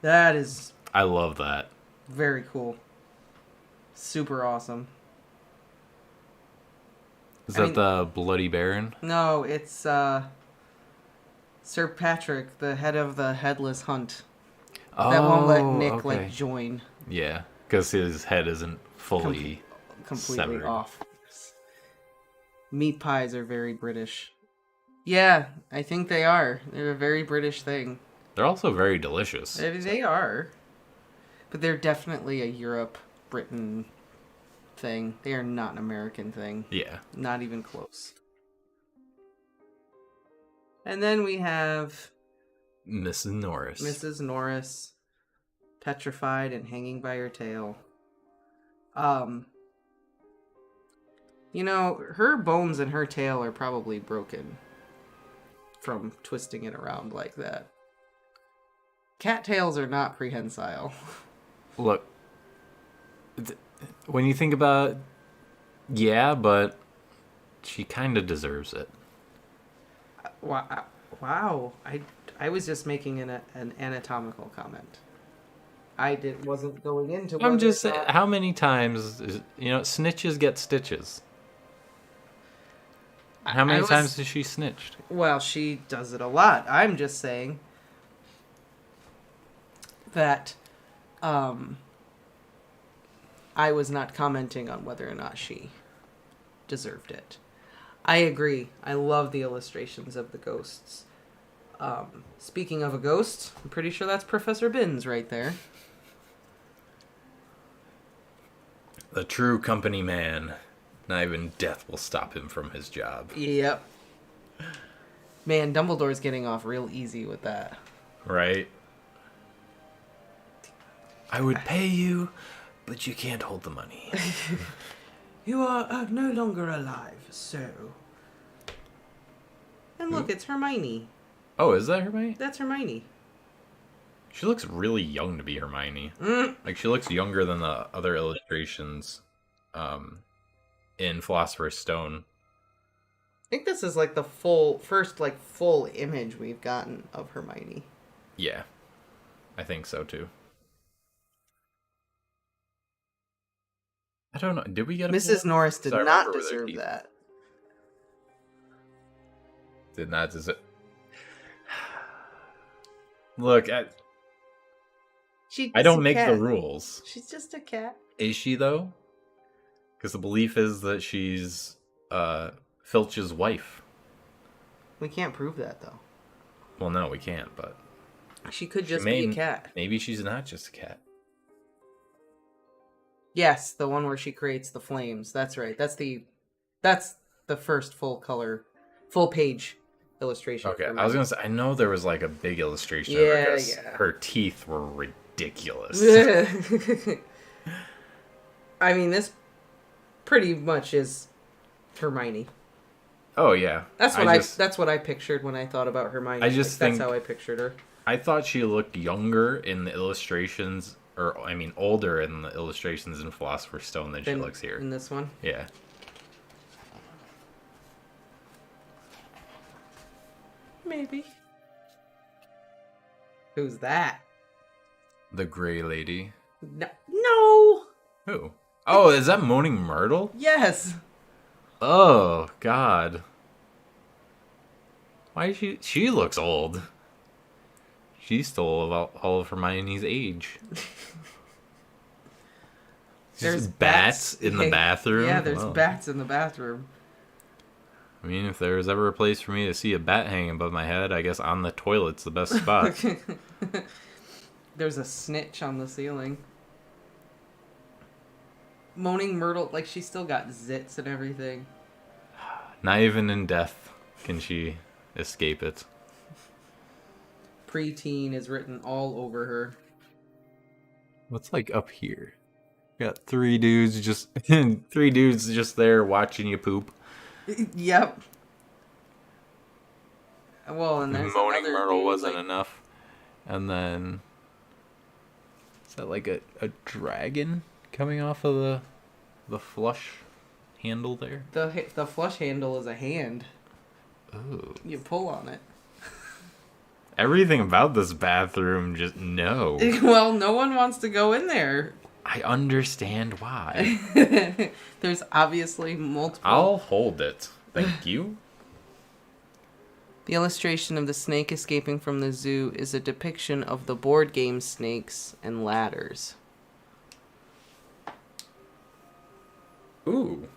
That is... I love that. Very cool. Super awesome. Is that the Bloody Baron? No, it's Sir Patrick, the head of the Headless Hunt. That won't let Nick join. Yeah, because his head isn't fully completely severed. Off. Meat pies are very British. Yeah, I think they are. They're a very British thing. They're also very delicious. They are. But they're definitely a Europe, Britain thing. They are not an American thing. Yeah. Not even close. And then we have Mrs. Norris. Mrs. Norris, petrified and hanging by her tail. You know, her bones and her tail are probably broken from twisting it around like that. Cattails are not prehensile. Look, when you think about it, yeah, but she kind of deserves it. Wow. I was just making an anatomical comment. Wasn't going into. I'm just saying, how many times snitches get stitches? How many times has she snitched? Well, she does it a lot. I'm just saying that I was not commenting on whether or not she deserved it. I agree. I love the illustrations of the ghosts. Speaking of a ghost, I'm pretty sure that's Professor Binns right there. The true company man. Not even death will stop him from his job. Yep. Man, Dumbledore's getting off real easy with that. Right? I would pay you, but you can't hold the money. You are no longer alive, so... And look, it's Hermione. Oh, is that Hermione? That's Hermione. She looks really young to be Hermione. Like, she looks younger than the other illustrations in Philosopher's Stone. I think this is like the first full image we've gotten of Hermione. Yeah, I think so too. I don't know. Did we get a Mrs. Norris did not deserve that. Did not deserve. Look, I don't make the rules. She's just a cat. Is she though? Because the belief is that she's Filch's wife. We can't prove that though. Well, no, we can't. But she could just be a cat. Maybe she's not just a cat. Yes, the one where she creates the flames. That's right. That's the first full page illustration. Okay, I was gonna say, I know there was like a big illustration. Yeah. Her teeth were ridiculous. I mean, this pretty much is Hermione. Oh yeah, that's what I pictured when I thought about Hermione. That's how I pictured her. I thought she looked younger in the illustrations, older in the illustrations in Philosopher's Stone than she looks here. In this one? Yeah. Maybe. Who's that? The Grey Lady. No! Who? Oh, is that Moaning Myrtle? Yes! Oh, God. Why is she looks old. She's still about all of Hermione's age. There's bats in the bathroom? Yeah, there's bats in the bathroom. I mean, if there was ever a place for me to see a bat hanging above my head, I guess on the toilet's the best spot. There's a snitch on the ceiling. Moaning Myrtle, she's still got zits and everything. Not even in death can she escape it. Preteen is written all over her. What's up here? Got three dudes just there watching you poop. Yep. Well, and there's Moaning Myrtle wasn't enough. And then is that a dragon coming off of the flush handle there? The flush handle is a hand. Oh. You pull on it. Everything about this bathroom just no. Well, no one wants to go in there. I understand why. There's obviously multiple. I'll hold it. Thank you. The illustration of the snake escaping from the zoo is a depiction of the board game snakes and ladders. Ooh.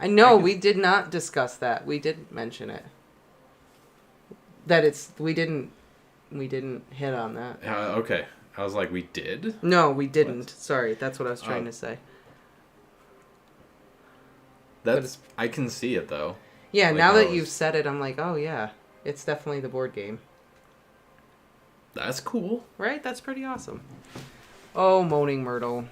I know, we did not discuss that. We did mention it. That we didn't hit on that. Okay. I was like, we did? No, we didn't. What? Sorry, that's what I was trying to say. I can see it, though. Yeah, like now that you've said it, I'm like, oh yeah, it's definitely the board game. That's cool. Right? That's pretty awesome. Oh, Moaning Myrtle.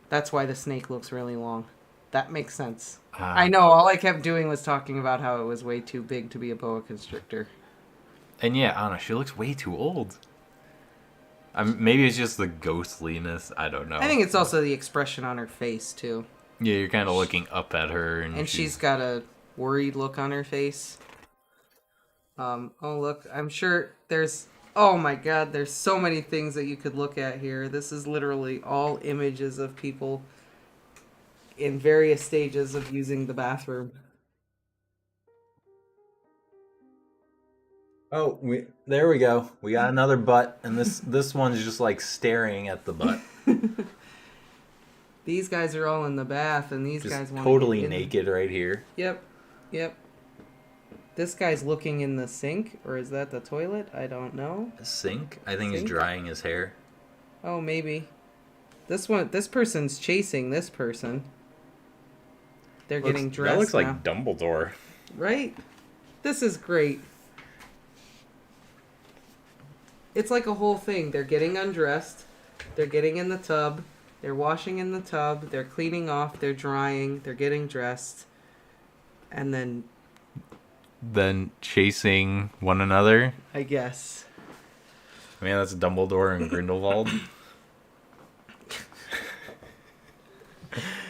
That's why the snake looks really long. That makes sense. I know, all I kept doing was talking about how it was way too big to be a boa constrictor. And yeah, Anna, she looks way too old. Maybe it's just the ghostliness. I don't know. I think it's also the expression on her face, too. Yeah, you're kind of looking up at her. And she's got a worried look on her face. Oh, look, I'm sure there's... Oh my god, there's so many things that you could look at here. This is literally all images of people in various stages of using the bathroom. Oh, there we go. We got another butt, and this one's just like staring at the butt. These guys are all in the bath, and these just guys want totally naked right here. Yep. This guy's looking in the sink, or is that the toilet? I don't know. A sink? I think he's drying his hair. Oh, maybe. This person's chasing this person. They're getting dressed. That looks now. like Dumbledore. Right? This is great. It's like a whole thing. They're getting undressed. They're getting in the tub. They're washing in the tub. They're cleaning off. They're drying. They're getting dressed. And then chasing one another. I guess. I mean, that's Dumbledore and Grindelwald.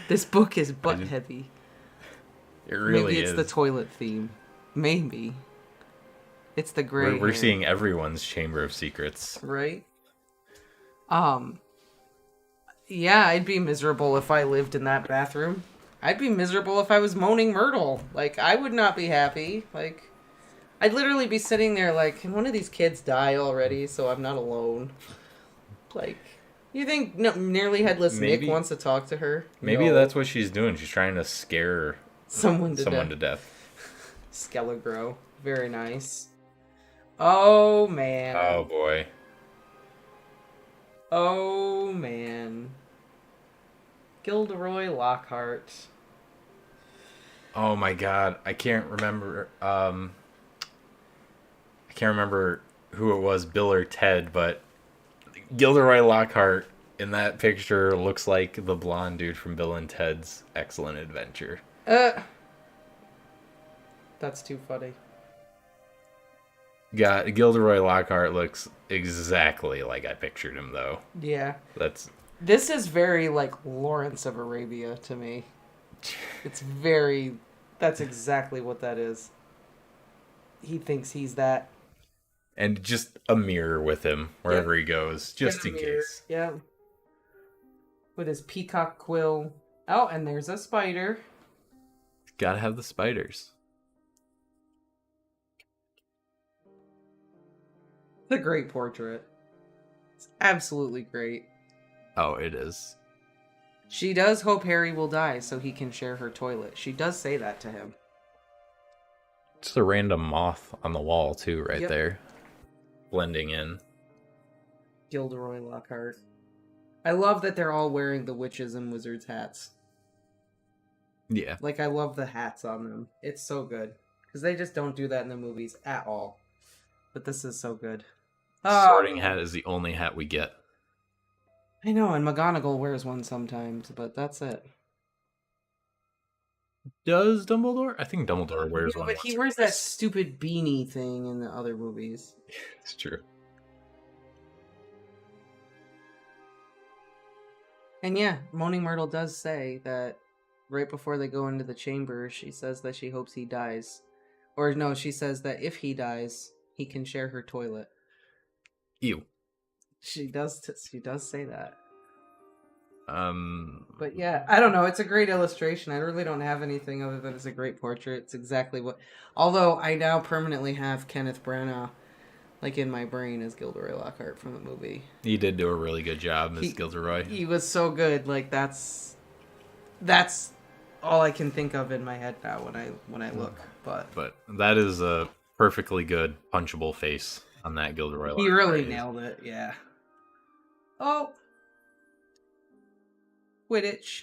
This book is butt heavy. It really Maybe is. it's the toilet theme. Maybe. It's the gray. We're seeing everyone's Chamber of Secrets. Right? Yeah, I'd be miserable if I lived in that bathroom. I'd be miserable if I was Moaning Myrtle. Like, I would not be happy. Like, I'd literally be sitting there like, can one of these kids die already so I'm not alone? Like, you think Nearly Headless Nick wants to talk to her? Maybe that's what she's doing. She's trying to scare someone to death. Skelegro. Very nice. Oh, man. Oh, boy. Oh, man. Gilderoy Lockhart. Oh my god, I can't remember who it was, Bill or Ted, but Gilderoy Lockhart in that picture looks like the blonde dude from Bill and Ted's Excellent Adventure. That's too funny. Gilderoy Lockhart looks exactly like I pictured him, though. Yeah. This is very, like, Lawrence of Arabia to me. That's exactly what that is. He thinks he's that. And just a mirror with him wherever he goes, just in case. Yeah. With his peacock quill. Oh, and there's a spider. Gotta have the spiders. It's a great portrait. It's absolutely great. Oh, it is. She does hope Harry will die so he can share her toilet. She does say that to him. Just a random moth on the wall, too, right there. Blending in. Gilderoy Lockhart. I love that they're all wearing the witches and wizards hats. Yeah. Like, I love the hats on them. It's so good. Because they just don't do that in the movies at all. But this is so good. Sorting hat is the only hat we get. I know, and McGonagall wears one sometimes, but that's it. Does Dumbledore? I think Dumbledore wears one. But he wears that stupid beanie thing in the other movies. It's true. And yeah, Moaning Myrtle does say that right before they go into the chamber, she says that she hopes he dies. Or no, she says that if he dies, he can share her toilet. Ew. She does say that. Um, But yeah, I don't know. It's a great illustration. I really don't have anything other than it's a great portrait. It's exactly what... Although I now permanently have Kenneth Branagh, like, in my brain as Gilderoy Lockhart from the movie. He did do a really good job as Gilderoy. He was so good. Like, that's all I can think of in my head now when I look. But that is a perfectly good punchable face on that Gilderoy. He really nailed it, yeah. Oh! Quidditch.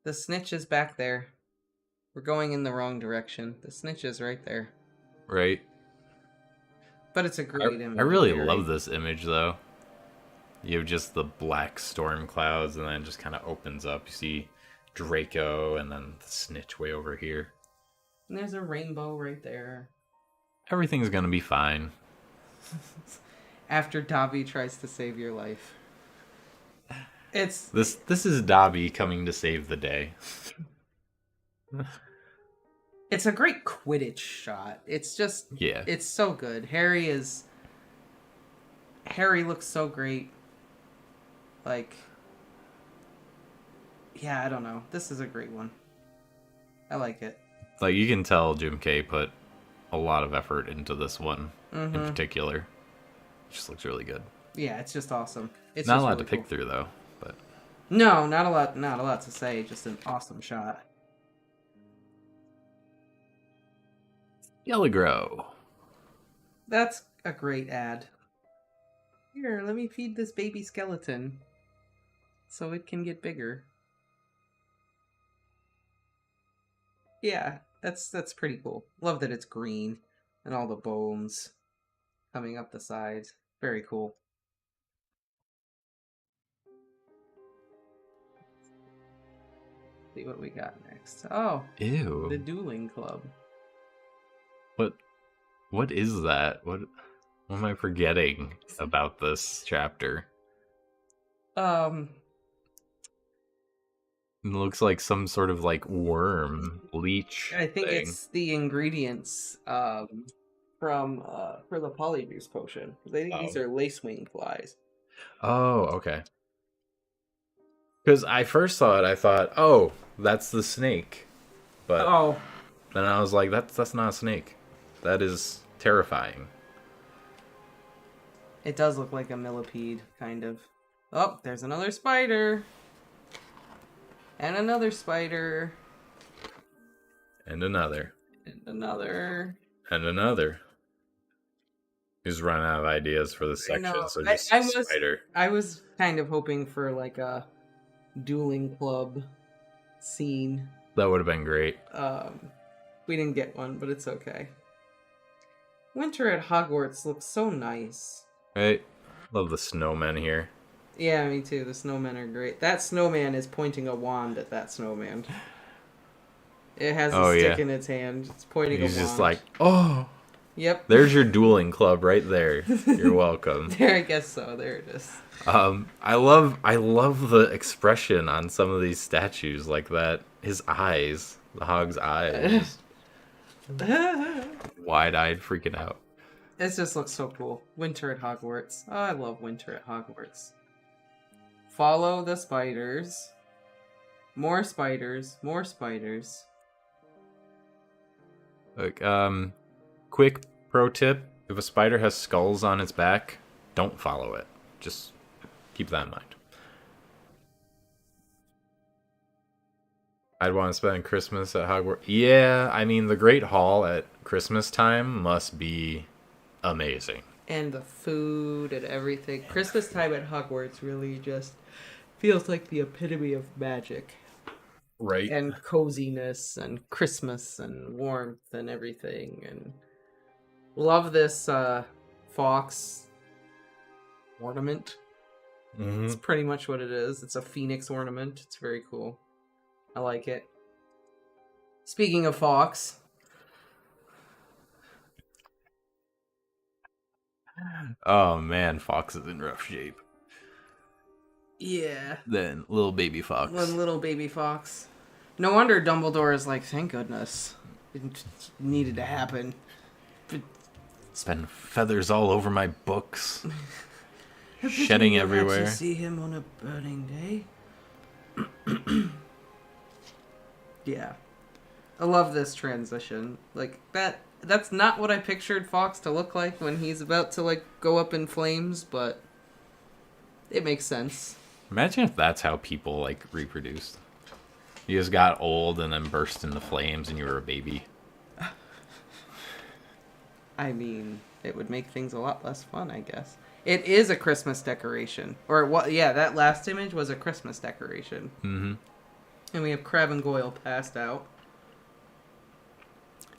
The snitch is back there. We're going in the wrong direction. The snitch is right there. Right. But it's a great image. I really love this image, though. You have just the black storm clouds, and then it just kind of opens up. You see Draco, and then the snitch way over here. And there's a rainbow right there. Everything's gonna be fine. After Dobby tries to save your life. This is Dobby coming to save the day. It's a great Quidditch shot. It's just... Yeah. It's so good. Harry looks so great. Like... Yeah, I don't know. This is a great one. I like it. Like, you can tell Jim Kay put a lot of effort into this one in particular. It just looks really good. Yeah, it's just awesome. It's not just a lot really to pick through, though. But no, not a lot to say. Just an awesome shot. Yellow. That's a great ad. Here, let me feed this baby skeleton so it can get bigger. Yeah, that's pretty cool. Love that it's green and all the bones coming up the sides. Very cool. See what we got next. Oh, Ew. the dueling club. What is that? What am I forgetting about this chapter? Um, It looks like some sort of like worm leech. I think thing. it's the ingredients from for the polyjuice potion. I think these are lacewing flies. Oh, okay. Because I first saw it, I thought, oh, that's the snake. But then I was like, that's not a snake. That is terrifying. It does look like a millipede, kind of. Oh, there's another spider. And another spider. And another. And another. And another. He's run out of ideas for this section, so just spider. I was kind of hoping for like a dueling club scene. That would have been great. We didn't get one, but it's okay. Winter at Hogwarts looks so nice. Right? Love the snowmen here. Yeah, me too. The snowmen are great. That snowman is pointing a wand at that snowman. It has a stick in its hand. It's pointing a wand. He's just like, oh. Yep. There's your dueling club right there. You're welcome. There, I guess so. There it is. I love the expression on some of these statues, like that. His eyes, the hog's eyes, wide-eyed, freaking out. It just looks so cool. Winter at Hogwarts. Oh, I love winter at Hogwarts. Follow the spiders. More spiders. More spiders. Like, quick pro tip: if a spider has skulls on its back, don't follow it. Just keep that in mind. I'd want to spend Christmas at Hogwarts. Yeah, I mean, the Great Hall at Christmas time must be amazing. And the food and everything. Christmas time at Hogwarts really just feels like the epitome of magic. Right. And coziness and Christmas and warmth and everything. And love this fox ornament. Mm-hmm. It's pretty much what it is. It's a phoenix ornament. It's very cool. I like it. Speaking of fox. Oh man, Fox is in rough shape. Yeah. Then little baby Fox. One little baby fox. No wonder Dumbledore is like, thank goodness. It needed to happen. But... It's been feathers all over my books. Shedding everywhere. To see him on a burning day. Yeah. I love this transition. Like, that's not what I pictured Fox to look like when he's about to, like, go up in flames, but it makes sense. Imagine if that's how people, like, reproduced. You just got old and then burst into flames and you were a baby. I mean, it would make things a lot less fun, I guess. It is a Christmas decoration. Or, what? Yeah, that last image was a Christmas decoration. Mm-hmm. And we have Crabbe and Goyle passed out.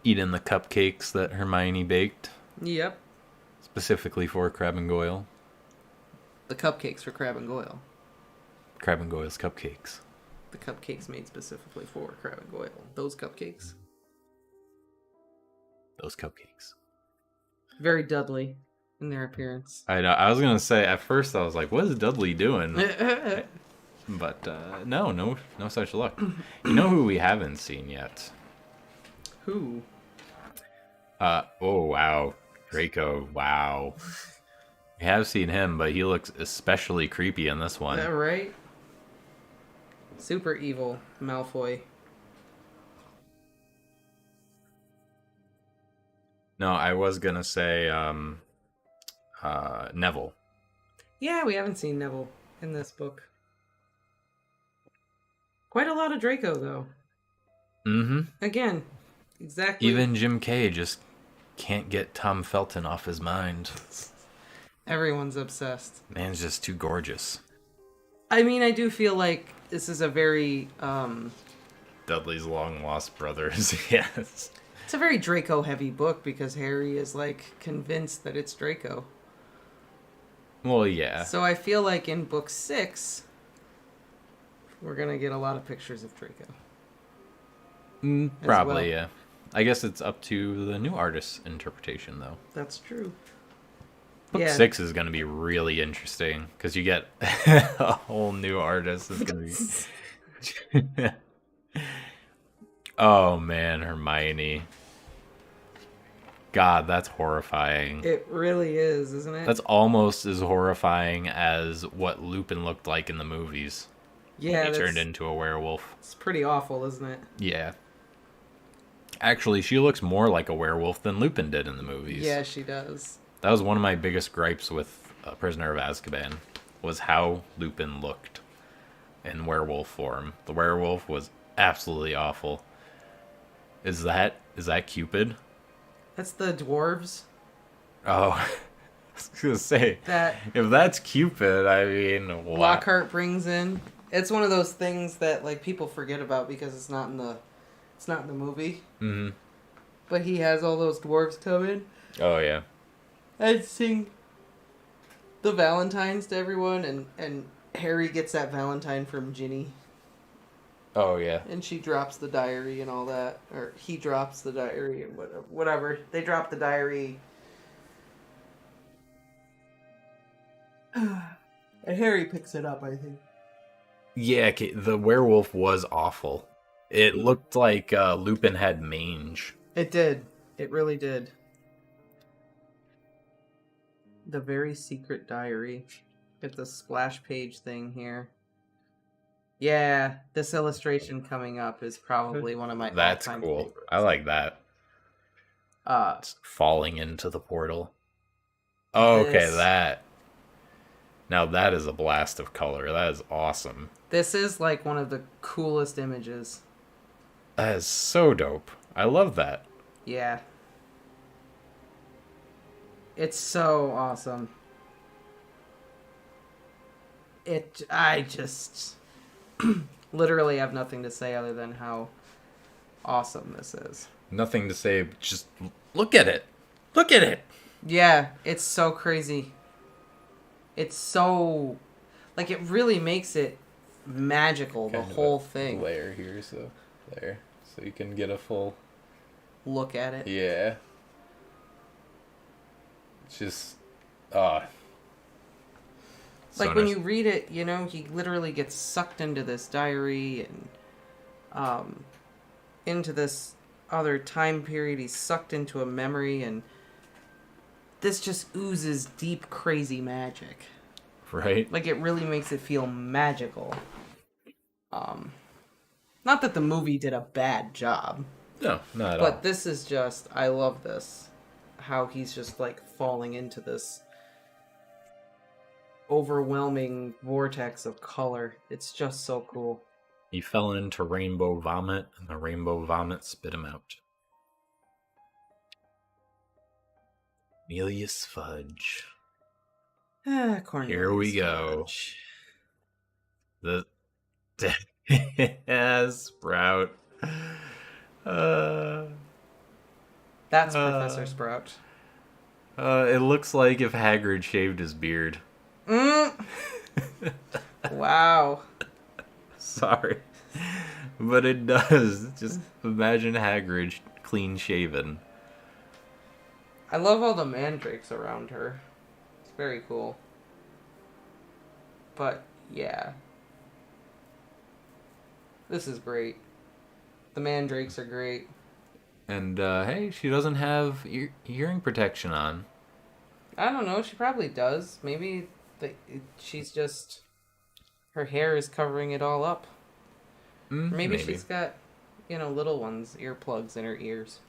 Eating the cupcakes that Hermione baked. Yep. Specifically for Crabbe and Goyle. The cupcakes for Crabbe and Goyle. Crabbe and Goyle's cupcakes. The cupcakes made specifically for Crabbe and Goyle. Those cupcakes. Those cupcakes. Very Dudley in their appearance. I know. I was going to say, at first I was like, what is Dudley doing? But no such luck. You know who we haven't seen yet? Who? Oh, wow. Draco, wow. We have seen him, but he looks especially creepy in this one. Is that right? Super evil Malfoy. No, I was gonna say Neville. Yeah, we haven't seen Neville in this book. Quite a lot of Draco, though. Mm-hmm. Again, exactly. Even Jim Kay just can't get Tom Felton off his mind. Everyone's obsessed. Man's just too gorgeous. I mean, I do feel like this is a very... Dudley's long-lost brothers, yes. It's a very Draco-heavy book because Harry is, like, convinced that it's Draco. Well, yeah. So I feel like in book 6, we're going to get a lot of pictures of Draco. Probably, well. yeah. I guess it's up to the new artist's interpretation, though. That's true. Book 6 is going to be really interesting because you get a whole new artist. It's going to be... Oh, man, Hermione. God, that's horrifying. It really is, isn't it? That's almost as horrifying as what Lupin looked like in the movies. Yeah, he turned into a werewolf. It's pretty awful, isn't it? Yeah. Actually, she looks more like a werewolf than Lupin did in the movies. Yeah, she does. That was one of my biggest gripes with Prisoner of Azkaban, was how Lupin looked in werewolf form. The werewolf was absolutely awful. Is that Cupid? That's the dwarves. Oh, I was gonna say that if that's Cupid, I mean, what? Lockhart brings in. It's one of those things that like people forget about because it's not in the movie. Mm-hmm. But he has all those dwarves come in. Oh yeah. And sing the Valentines to everyone, and Harry gets that Valentine from Ginny. Oh yeah. And she drops the diary and all that, or he drops the diary and whatever. They drop the diary. And Harry picks it up, I think. Yeah, the werewolf was awful. It looked like Lupin had mange. It did. It really did. The very secret diary. Get the splash page thing here. Yeah, this illustration coming up is probably one of my That's all-time cool. favorites. I like that. It's falling into the portal. Oh, okay, that. Now that is a blast of color. That is awesome. This is like one of the coolest images. That is so dope. I love that. Yeah. It's so awesome. I just literally have nothing to say other than how awesome this is. Nothing to say, just look at it. Look at it. Yeah, it's so crazy. It's so, like, it really makes it magical, the whole thing. Layer here, so there. So you can get a full look at it. Yeah. It's just, like, when you read it, you know, he literally gets sucked into this diary and into this other time period. He's sucked into a memory, and this just oozes deep, crazy magic. Right? Like, it really makes it feel magical. Not that the movie did a bad job. No, not at all. But this is just, I love this. How he's just, like, falling into this overwhelming vortex of color. It's just so cool. He fell into rainbow vomit, and the rainbow vomit spit him out. Cornelius Fudge. Cornelius Here we go. Fudge. The Sprout. That's Professor Sprout. It looks like if Hagrid shaved his beard. Wow. Sorry. But it does. Just imagine Hagrid clean shaven. I love all the mandrakes around her. It's very cool. But, yeah. This is great. The mandrakes are great. And, hey, she doesn't have hearing protection on. I don't know. She probably does. Maybe she's just... Her hair is covering it all up. Maybe she's got, little ones, earplugs in her ears.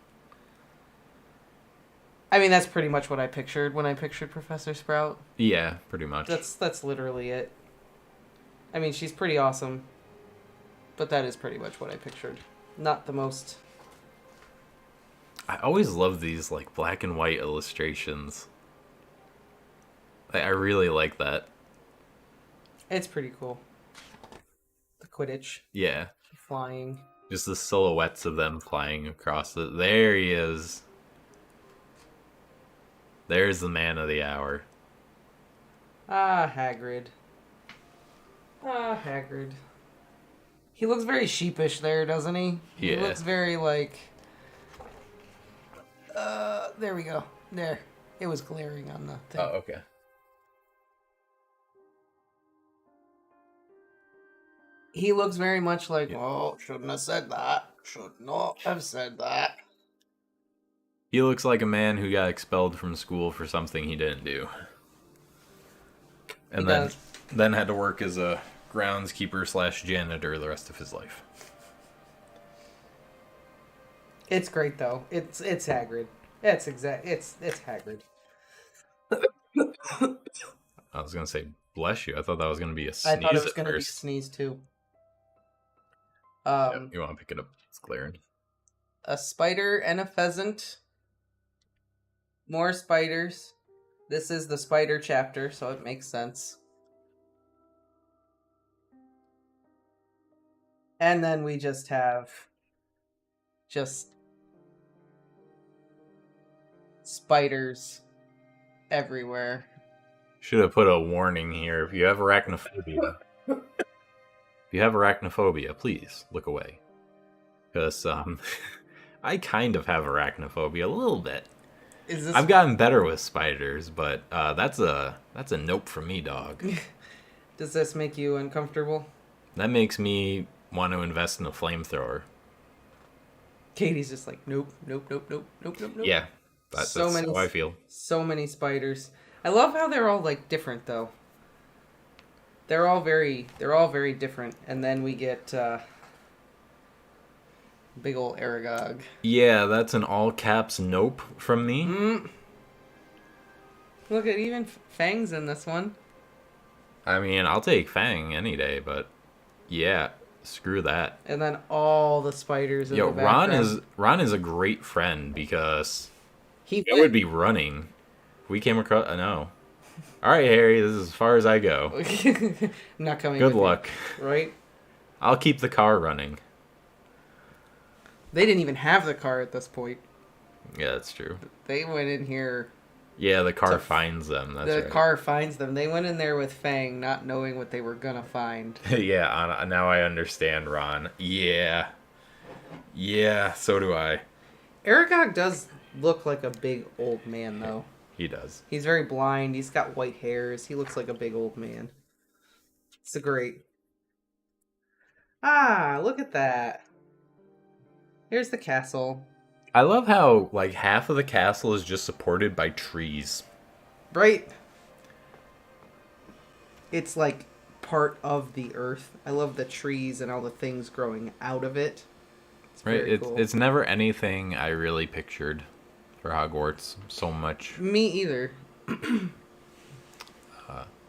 I mean, that's pretty much what I pictured when I pictured Professor Sprout. Yeah, pretty much. That's literally it. I mean, she's pretty awesome. But that is pretty much what I pictured. Not the most... I always love these, black and white illustrations. I really like that. It's pretty cool. The Quidditch. Yeah. Flying. Just the silhouettes of them flying across it. There he is. There's the man of the hour. Hagrid. Hagrid. He looks very sheepish there, doesn't he? Yeah. He looks very there we go. There. It was glaring on the thing. Oh, okay. He looks very much like, oh, shouldn't have said that. Should not have said that. He looks like a man who got expelled from school for something he didn't do. And then had to work as a groundskeeper / janitor the rest of his life. It's great though. It's Hagrid. It's Hagrid. I was gonna say bless you. I thought that was gonna be a sneeze. I thought it was at gonna be a first. sneeze too. Yeah, you want to pick it up? It's glaring. A spider and a pheasant. More spiders. This is the spider chapter, so it makes sense. And then we just have spiders everywhere. Should have put a warning here. If you have arachnophobia, please look away. Because I kind of have arachnophobia a little bit. I've gotten better with spiders, but that's a nope from me, dog. Does this make you uncomfortable? That makes me want to invest in a flamethrower. Katie's just like, nope. Yeah, that's how I feel. So many spiders. I love how they're all different though. They're all very different, and then we get big ol' Aragog. Yeah, that's an all caps nope from me. Look at even Fang's in this one. I mean, I'll take Fang any day, but yeah, screw that. And then all the spiders in the background. Ron is a great friend because he would be running. If we came across, no. All right, Harry, this is as far as I go. I'm not coming. Good luck. You, right? I'll keep the car running. They didn't even have the car at this point. Yeah, that's true. They went in here. Yeah, the car finds them. That's right. The car finds them. They went in there with Fang, not knowing what they were gonna find. Yeah, now I understand, Ron. Yeah, so do I. Aragog does look like a big old man, though. He does. He's very blind. He's got white hairs. He looks like a big old man. It's great. Look at that. Here's the castle. I love how, half of the castle is just supported by trees. Right? It's, part of the earth. I love the trees and all the things growing out of it. It's very cool. It's never anything I really pictured for Hogwarts so much. Me either.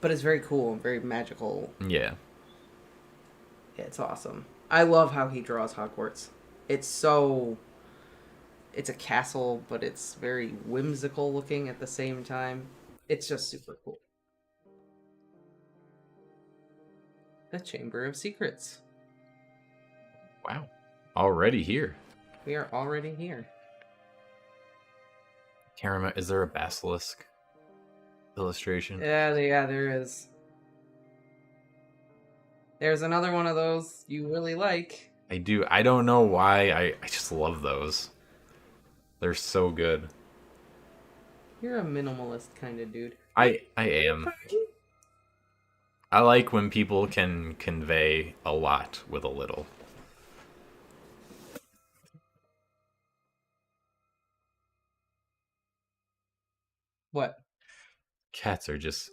But it's very cool and very magical. Yeah. Yeah, it's awesome. I love how he draws Hogwarts. It's a castle, but it's very whimsical looking at the same time. It's just super cool. The Chamber of Secrets. Wow. Already here. We are already here. Can't remember. Is there a basilisk illustration? Yeah, there is. There's another one of those you really like. I do. I don't know why. I just love those. They're so good. You're a minimalist kind of dude. I am. I like when people can convey a lot with a little. What? Cats are just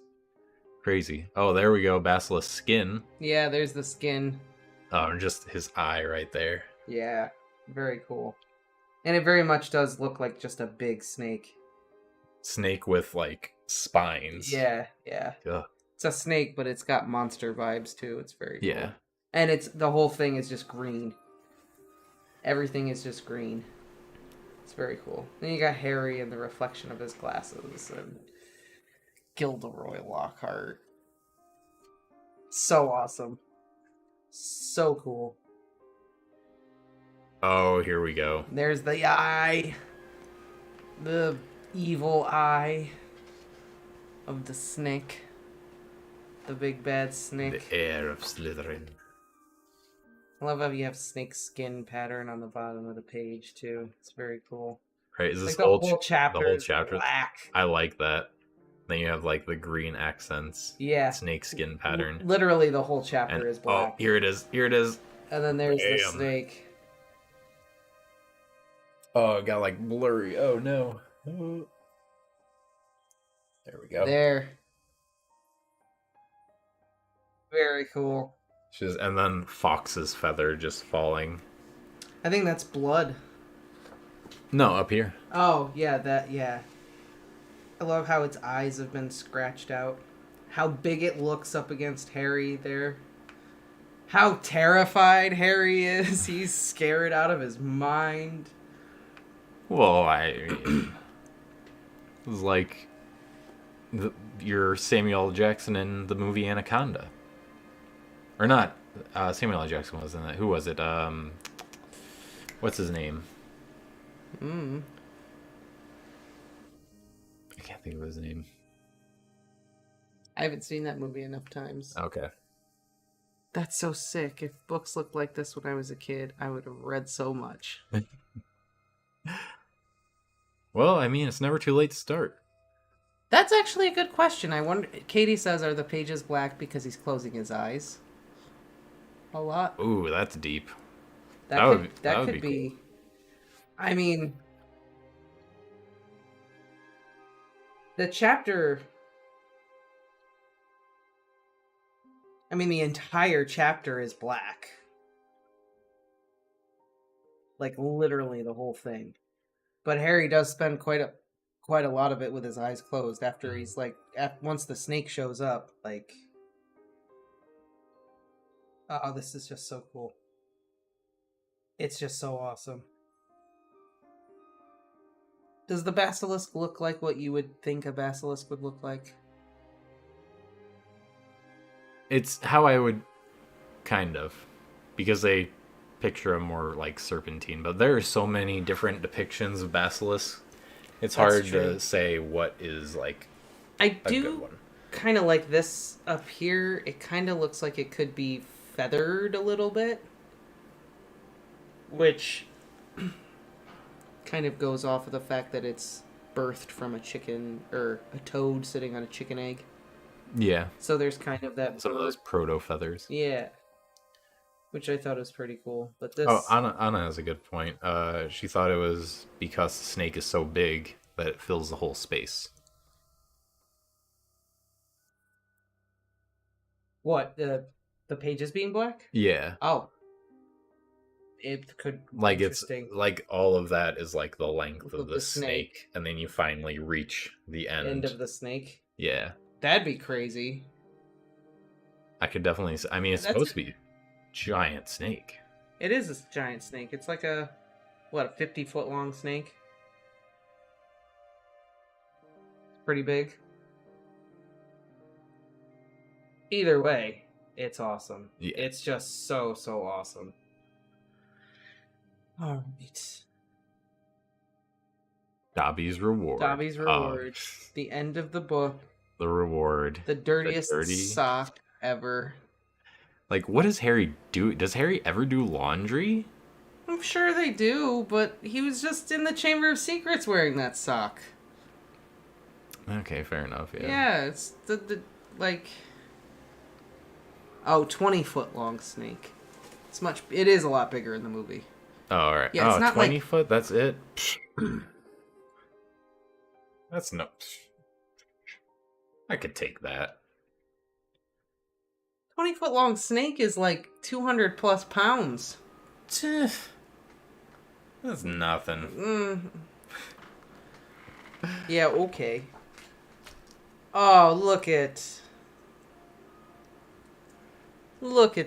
crazy. Oh, there we go. Basilisk skin. Yeah, there's the skin. Oh, just his eye right there. Yeah, very cool. And it very much does look like just a big snake. Snake with, like, spines. Yeah. Ugh. It's a snake, but it's got monster vibes too. It's very cool. Yeah. And the whole thing is just green. Everything is just green. It's very cool. Then you got Harry and the reflection of his glasses and Gilderoy Lockhart. So awesome. So cool. Oh, here we go. There's the eye. The evil eye of the snake. The big bad snake. The heir of Slytherin. I love how you have snake skin pattern on the bottom of the page too. It's very cool. Right, is this Like the whole chapter? The whole is chapter. black. I like that. Then you have like the green accents. Yeah. Snake skin pattern. Literally the whole chapter And, is black. oh, here it is. Here it is. And then there's the Damn. snake. Oh, it got like blurry. Oh no. Oh. There we go. There. Very cool. And then Fox's feather just falling. I think that's blood. No, up here. Oh, yeah. I love how its eyes have been scratched out. How big it looks up against Harry there. How terrified Harry is. He's scared out of his mind. Well, it was like your Samuel L. Jackson in the movie Anaconda. Or not. Samuel L. Jackson was in it. Who was it? What's his name? I can't think of his name. I haven't seen that movie enough times. Okay. That's so sick. If books looked like this when I was a kid, I would have read so much. Well, I mean, it's never too late to start. That's actually a good question. I wonder. Katie says, "Are the pages black because he's closing his eyes?" A lot. Ooh, that's deep. That would could be be. cool. I mean, the chapter. I mean, the entire chapter is black. Like literally the whole thing. But Harry does spend quite a lot of it with his eyes closed after he's like once the snake shows up, like oh, this is just so cool. It's just so awesome. Does the basilisk look like what you would think a basilisk would look like? It's how I would kind of, because they picture a more like serpentine, but there are so many different depictions of basilisks. It's hard to say what is like I a do good one. kind of like this up here. It kind of looks like it could be feathered a little bit, which kind of goes off of the fact that it's birthed from a chicken or a toad sitting on a chicken egg. Yeah. So there's kind of that Some of those proto feathers. Yeah. Which I thought was pretty cool. But this Oh, Anna has a good point. She thought it was because the snake is so big that it fills the whole space. What, the pages being black? Yeah. Oh. It could be Like it's interesting. like all of that is like the length of Of the the snake, snake. and then you finally reach the End of the snake. Yeah. That'd be crazy. I could definitely I mean, it's That's supposed to be giant snake. It is a giant snake. It's like a 50-foot long snake? It's pretty big. Either way, it's awesome. Yeah. It's just so awesome. All right. Dobby's reward. Dobby's reward. The end of the book. The reward. The dirtiest sock ever. Like, what does Harry do? Does Harry ever do laundry? I'm sure they do, but he was just in the Chamber of Secrets wearing that sock. Okay, fair enough, yeah. Yeah, it's the like... Oh, 20-foot long snake. It is a lot bigger in the movie. Oh, alright. Yeah, it's not 20 like... foot? That's it? That's no... I could take that. 20-foot long snake is like 200 plus pounds. That's nothing. Yeah, okay. Oh, look at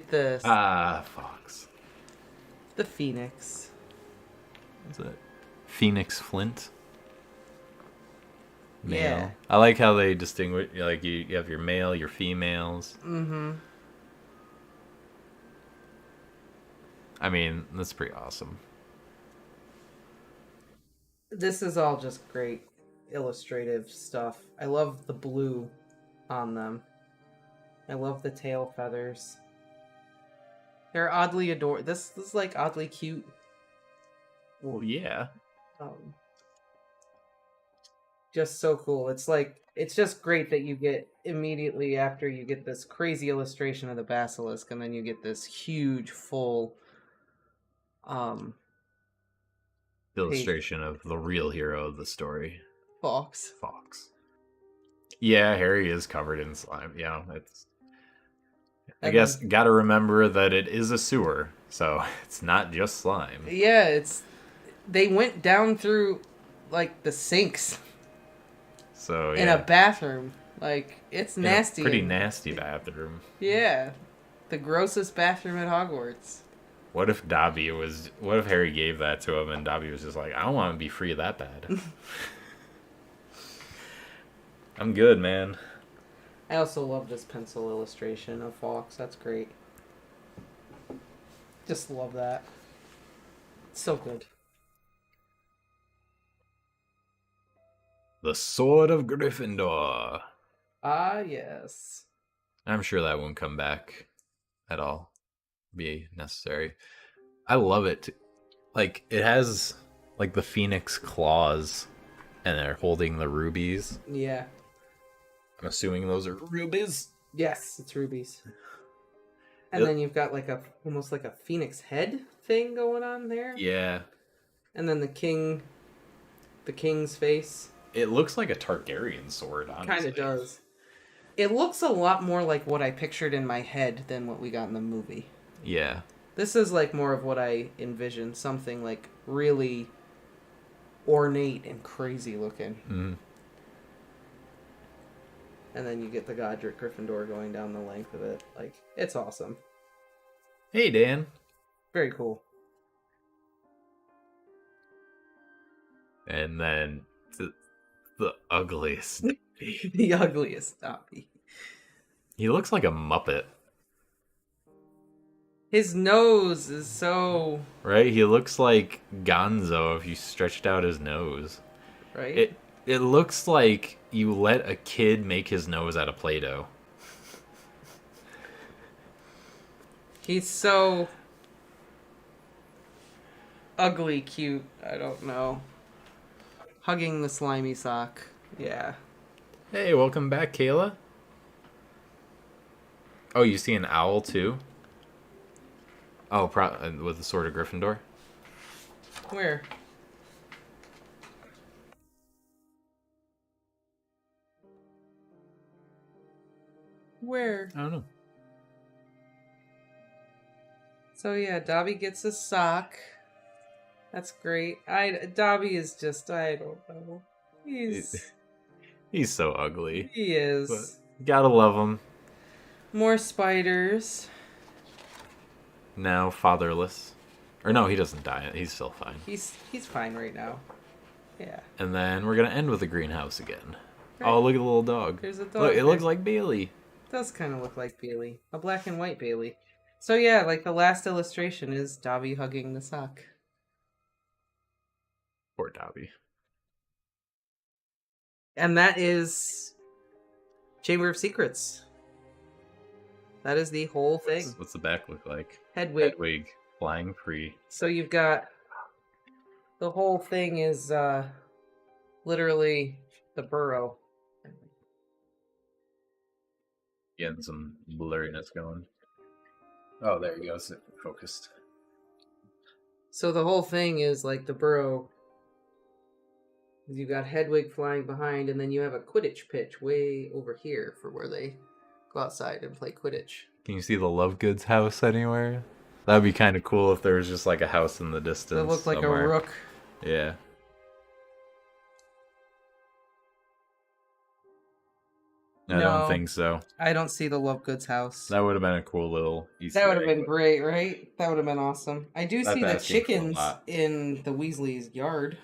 this. Fox. The Phoenix. What's it? Phoenix Flint? Male. Yeah. I like how they distinguish, like, you have your male, your females. Mm-hmm. I mean, that's pretty awesome. This is all just great illustrative stuff. I love the blue on them. I love the tail feathers. They're oddly adorable. This is like oddly cute. Well, yeah. Just so cool. It's just great that you get immediately after you get this crazy illustration of the basilisk, and then you get this huge full illustration of the real hero of the story. Fox. Yeah, Harry is covered in slime. Yeah, it's... I And guess then- gotta remember that it is a sewer, so it's not just slime. Yeah, they went down through like the sinks So in a bathroom. Like, it's In a nasty. pretty nasty bathroom. Yeah. The grossest bathroom at Hogwarts. What if Harry gave that to him and Dobby was just like, I don't want to be free that bad. I'm good, man. I also love this pencil illustration of Fox. That's great. Just love that. It's so good. The Sword of Gryffindor. Ah, yes. I'm sure that won't come back at all. Be necessary. I love it. Like, it has like the phoenix claws and they're holding the rubies. Yeah. I'm assuming those are rubies. Yes, it's rubies. And then you've got like almost like a phoenix head thing going on there. Yeah. And then the king's face. It looks like a Targaryen sword, honestly. Kind of does. It looks a lot more like what I pictured in my head than what we got in the movie. Yeah. This is like more of what I envisioned. Something like really ornate and crazy looking. Mm. And then you get the Godric Gryffindor going down the length of it. Like, it's awesome. Hey, Dan. Very cool. And then the ugliest. The ugliest Dobby. He looks like a Muppet. His nose is so... Right? He looks like Gonzo if you stretched out his nose. Right? It looks like you let a kid make his nose out of Play-Doh. He's so... ugly cute. I don't know. Hugging the slimy sock. Yeah. Hey, welcome back, Kayla. Oh, you see an owl too? Oh, with the Sword of Gryffindor? Where? Where? I don't know. So yeah, Dobby gets a sock. That's great. Dobby is just, I don't know. He's so ugly. He is. But gotta love him. More spiders. Now fatherless. Or no, he doesn't die. He's still fine. He's fine right now. Yeah. And then we're going to end with the greenhouse again. Right. Oh, look at the little dog. There's a dog. Look, it looks like Bailey. It does kind of look like Bailey. A black and white Bailey. So yeah, like the last illustration is Dobby hugging the sock. Poor Dobby. And that is Chamber of Secrets. That is the whole thing. What's the back look like? Hedwig. Flying free. So you've got... The whole thing is literally the burrow. Getting some blurriness going. Oh, there you go. It's focused. So the whole thing is like the burrow. You've got Hedwig flying behind, and then you have a Quidditch pitch way over here for where they go outside and play Quidditch. Can you see the Lovegoods house anywhere? That'd be kind of cool if there was just like a house in the distance. It looked like somewhere. a rook. Yeah. I don't think so. I don't see the Lovegoods house. That would have been a cool little Easter That would have egg. been great, right? That would have been awesome. I do see the asking for a chickens lot. in the Weasley's yard.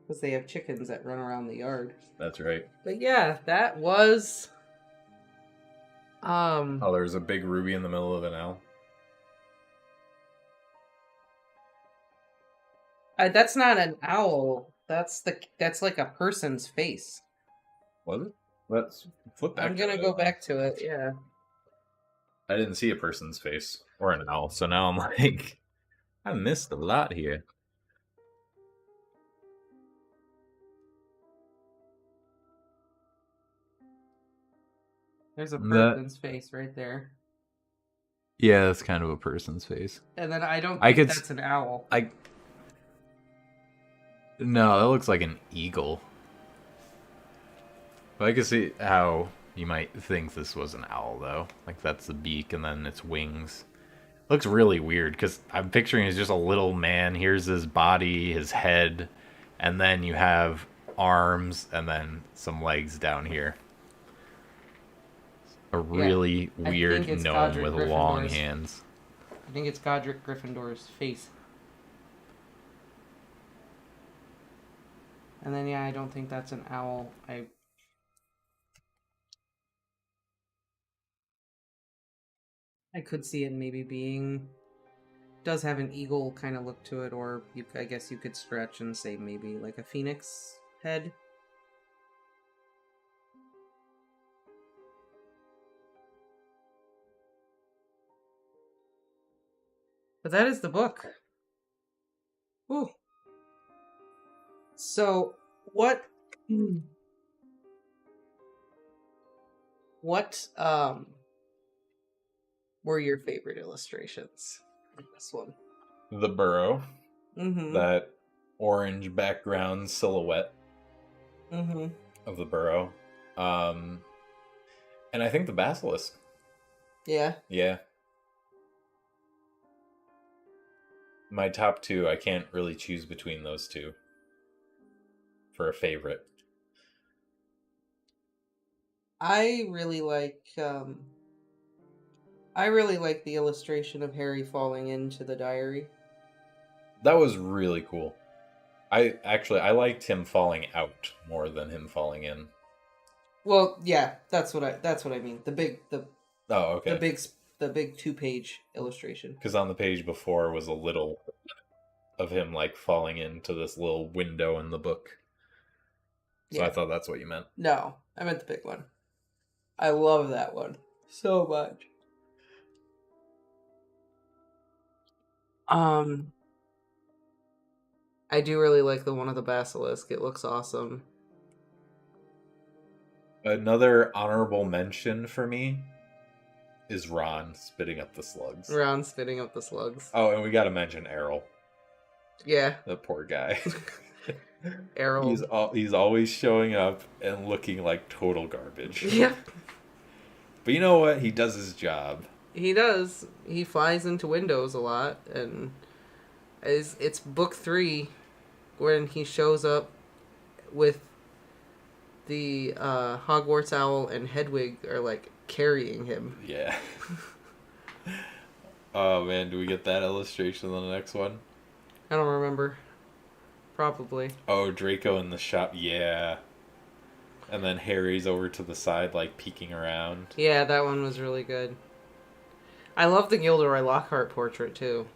Because they have chickens that run around the yard. That's right. But yeah, that was... Oh, there's a big ruby in the middle of an L. That's not an owl. That's like a person's face. Was it? Let's flip back. I'm gonna go back to it, yeah. I didn't see a person's face or an owl, so now I'm like, I missed a lot here. There's a person's face right there. Yeah, that's kind of a person's face. And then I don't think that's an owl. No, that looks like an eagle. But I can see how you might think this was an owl, though. Like, that's the beak, and then its wings. Looks really weird, because I'm picturing it's just a little man. Here's his body, his head, and then you have arms, and then some legs down here. A really weird gnome with long hands. I think it's Godric Gryffindor's face. And then, yeah, I don't think that's an owl. I could see it maybe being... Does have an eagle kind of look to it, or I guess you could stretch and say maybe like a phoenix head. But that is the book. Ooh. So, what were your favorite illustrations in this one? The burrow. Mm-hmm. That orange background silhouette of the burrow. And I think the basilisk. Yeah. Yeah. My top two, I can't really choose between those two for a favorite. I really like the illustration of Harry falling into the diary. That was really cool. I liked him falling out more than him falling in. Well, yeah, that's what I mean. The big 2-page illustration. Because on the page before was a little of him like falling into this little window in the book. So yeah. I thought that's what you meant. No, I meant the big one. I love that one so much. I do really like the one of the basilisk. It looks awesome. Another honorable mention for me is Ron spitting up the slugs. Ron spitting up the slugs. Oh, and we got to mention Errol. Yeah. The poor guy. Errol. He's always showing up and looking like total garbage. Yeah. But you know what? He does his job. He does. He flies into windows a lot, and it's book 3 when he shows up with the Hogwarts owl and Hedwig are like carrying him. Yeah. Oh man, do we get that illustration on the next one? I don't remember. Probably. Oh, Draco in the shop, yeah. And then Harry's over to the side, like, peeking around. Yeah, that one was really good. I love the Gilderoy Lockhart portrait, too.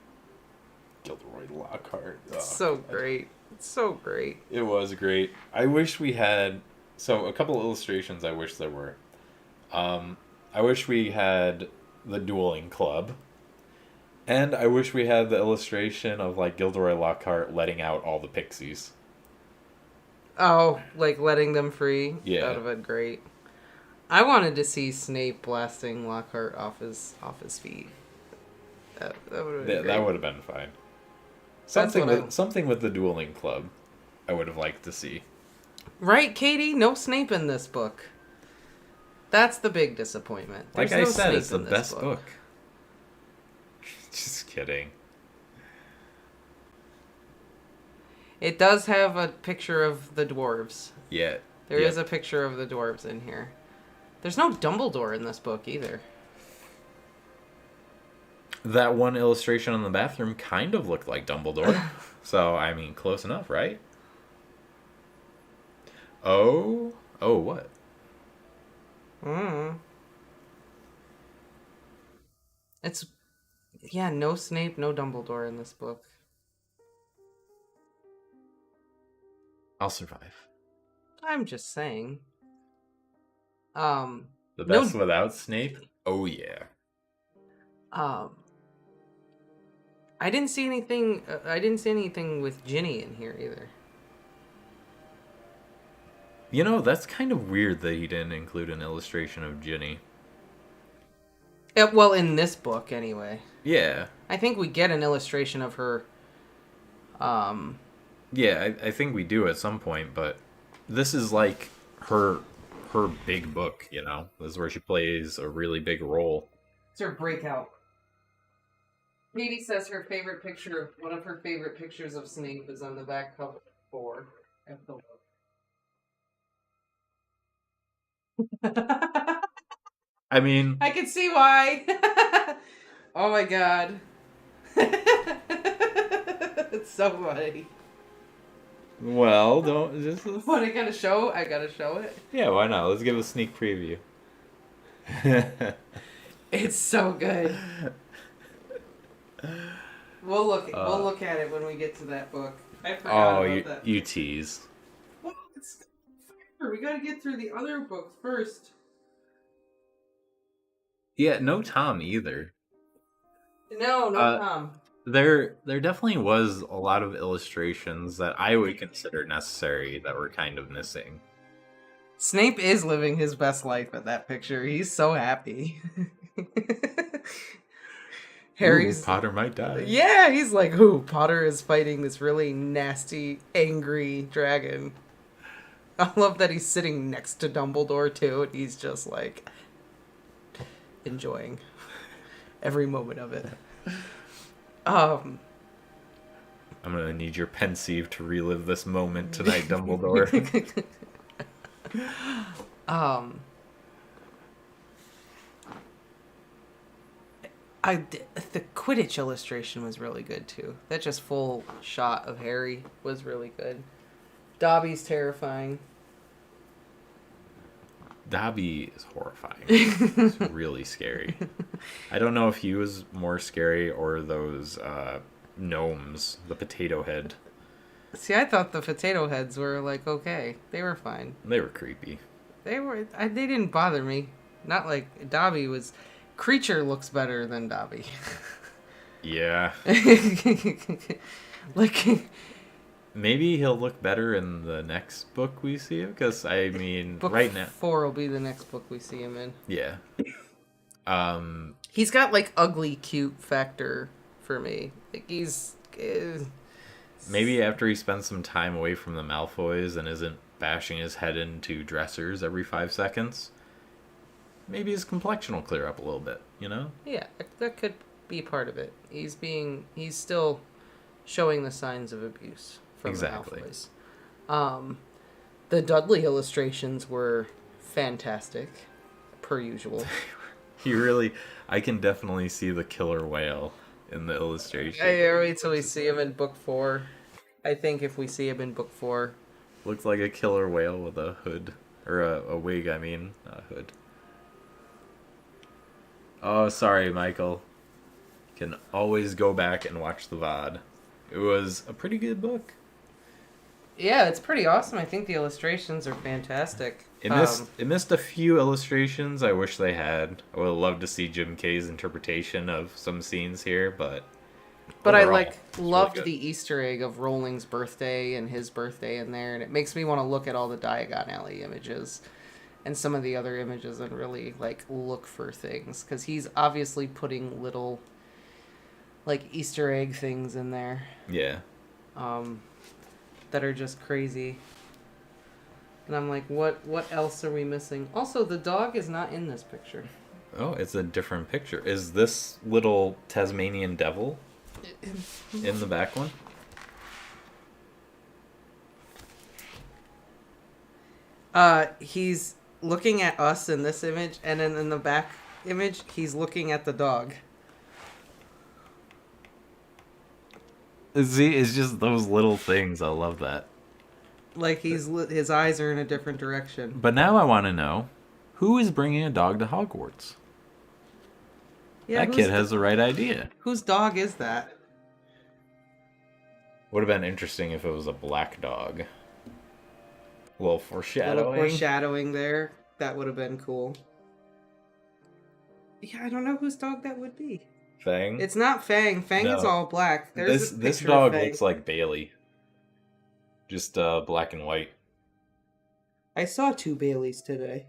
Gilderoy Lockhart. It's so great. It's so great. It was great. I wish we had... So, a couple illustrations I wish there were. I wish we had the dueling club. And I wish we had the illustration of, like, Gilderoy Lockhart letting out all the pixies. Oh, like letting them free? Yeah. That would have been great. I wanted to see Snape blasting Lockhart off his feet. That would have been great. That would have been fine. Something with the dueling club I would have liked to see. Right, Katie? No Snape in this book. That's the big disappointment. Like I said, it's the best book. Just kidding. It does have a picture of the dwarves. Yeah. There is a picture of the dwarves in here. There's no Dumbledore in this book either. That one illustration in the bathroom kind of looked like Dumbledore. So, I mean, close enough, right? Oh? Oh, what? It's... Yeah, no Snape, no Dumbledore in this book. I'll survive. I'm just saying. The best without Snape? Oh, yeah. I didn't see anything. I didn't see anything with Ginny in here either. You know, that's kind of weird that he didn't include an illustration of Ginny. Well, in this book, anyway. Yeah. I think we get an illustration of her. Yeah, I think we do at some point, but this is like her big book, you know? This is where she plays a really big role. It's her breakout. Katie says her favorite picture, one of her favorite pictures of Snape is on the back cover of the book. I mean... I can see why. Oh my god. It's so funny. Well, don't just... What, I gotta show it? Yeah, why not? Let's give a sneak preview. It's so good. We'll look at it when we get to that book. I forgot about that. You tease. Well, we gotta get through the other books first. Yeah, no Tom either. No Tom. There definitely was a lot of illustrations that I would consider necessary that were kind of missing. Snape is living his best life in that picture. He's so happy. Harry's... Ooh, Potter might die. Yeah, he's like, who? Potter is fighting this really nasty, angry dragon. I love that he's sitting next to Dumbledore, too, and he's just, like, enjoying every moment of it. I'm gonna need your pensieve to relive this moment tonight, Dumbledore. The Quidditch illustration was really good too. That just full shot of Harry was really good. Dobby's terrifying. Dobby is horrifying. It's really scary. I don't know if he was more scary or those gnomes, the potato head. See, I thought the potato heads were like okay. They were fine. They were creepy. They didn't bother me. Not like Dobby was. Creature looks better than Dobby. Yeah. Like. Maybe he'll look better in the next book we see him, because, I mean, book right now... 4 will be the next book we see him in. Yeah. He's got, like, ugly cute factor for me. Like, he's... Maybe after he spends some time away from the Malfoys and isn't bashing his head into dressers every 5 seconds, maybe his complexion will clear up a little bit, you know? Yeah, that could be part of it. He's still showing the signs of abuse. Exactly. The Dudley illustrations were fantastic, per usual. He really, I can definitely see the killer whale in the illustration. I wait till we see him in book 4. I think if we see him in book 4. Looks like a killer whale with a hood. Or a wig, I mean. Not a hood. Oh, sorry, Michael. Can always go back and watch the VOD. It was a pretty good book. Yeah, it's pretty awesome. I think the illustrations are fantastic. It missed a few illustrations I wish they had. I would love to see Jim Kay's interpretation of some scenes here, but overall, I loved really the Easter egg of Rowling's birthday and his birthday in there, and it makes me want to look at all the Diagon Alley images and some of the other images and really look for things, because he's obviously putting little Easter egg things in there. Yeah. That are just crazy. And I'm like, what else are we missing? Also, the dog is not in this picture. Oh, it's a different picture. Is this little Tasmanian devil in the back one? He's looking at us in this image, and then in the back image, he's looking at the dog. See, it's just those little things. I love that. His eyes are in a different direction. But now I want to know, who is bringing a dog to Hogwarts? Yeah, that kid has the right idea. Whose dog is that? Would have been interesting if it was a black dog. A little foreshadowing. A little foreshadowing there. That would have been cool. Yeah, I don't know whose dog that would be. Fang? It's not Fang. Fang is all black. This dog looks like Bailey. Just black and white. I saw 2 Baileys today.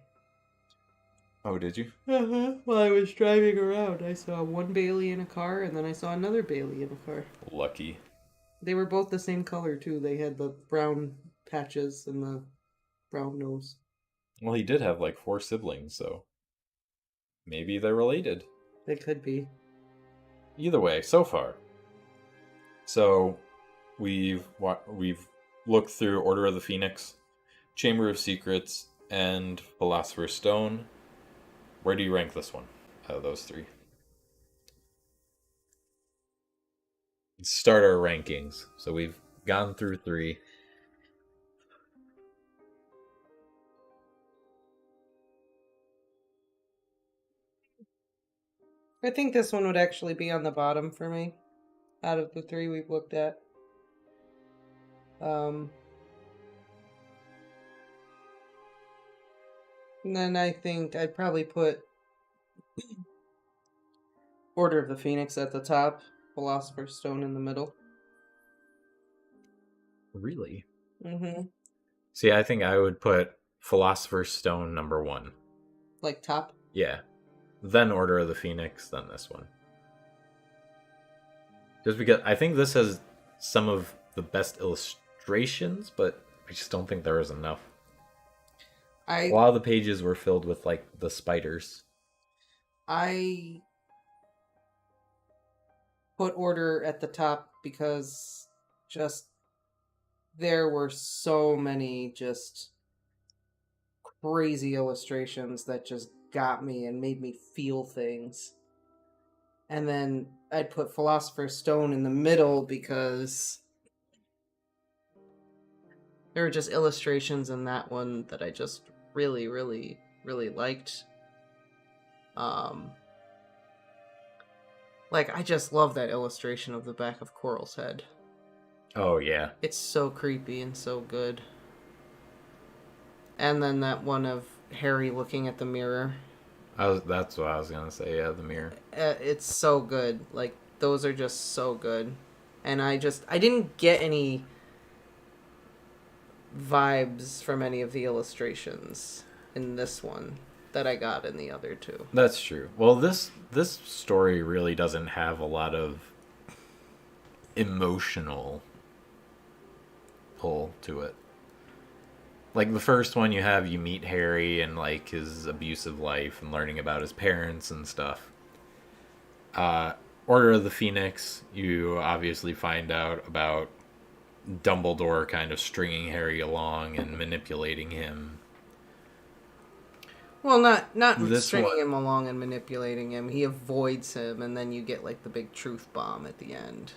Oh, did you? Uh-huh. While I was driving around, I saw one Bailey in a car, and then I saw another Bailey in a car. Lucky. They were both the same color, too. They had the brown patches and the brown nose. Well, he did have 4 siblings, so maybe they're related. They could be. Either way, so far. So, we've looked through Order of the Phoenix, Chamber of Secrets, and Philosopher's Stone. Where do you rank this one out of those 3? Let's start our rankings. So we've gone through 3. I think this one would actually be on the bottom for me, out of the 3 we've looked at. And then I think I'd probably put Order of the Phoenix at the top, Philosopher's Stone in the middle. Really? Mm-hmm. See, I think I would put Philosopher's Stone number 1. Top? Yeah. Then Order of the Phoenix, then this one. Just because I think this has some of the best illustrations, but I just don't think there is enough. A lot of the pages were filled with the spiders. I put Order at the top because just there were so many just crazy illustrations that just got me and made me feel things. And then I'd put Philosopher's Stone in the middle because there were just illustrations in that one that I just really, really, really liked. I just love that illustration of the back of Quirrell's head. Oh, yeah. It's so creepy and so good. And then that one of Harry looking at the mirror. That's what I was gonna say, yeah, the mirror. It's so good. Those are just so good. And I didn't get any vibes from any of the illustrations in this one that I got in the other 2. That's true. Well, this story really doesn't have a lot of emotional pull to it. The first one you meet Harry and his abusive life and learning about his parents and stuff. Order of the Phoenix, you obviously find out about Dumbledore kind of stringing Harry along and manipulating him. Well, not This stringing one. him along and manipulating him. He avoids him, and then you get like the big truth bomb at the end.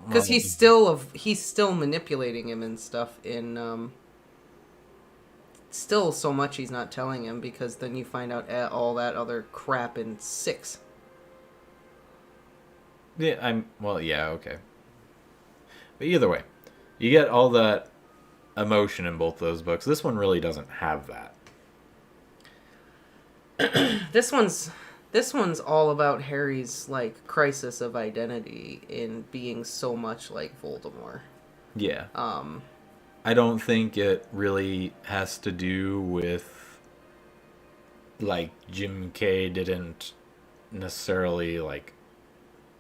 Because he's still manipulating him and stuff in still so much he's not telling him, because then you find out all that other crap in 6. Yeah, okay. But either way, you get all that emotion in both those books. This one really doesn't have that. This one's all about Harry's like crisis of identity in being so much like Voldemort. Yeah. I don't think it really has to do with like Jim Kay didn't necessarily like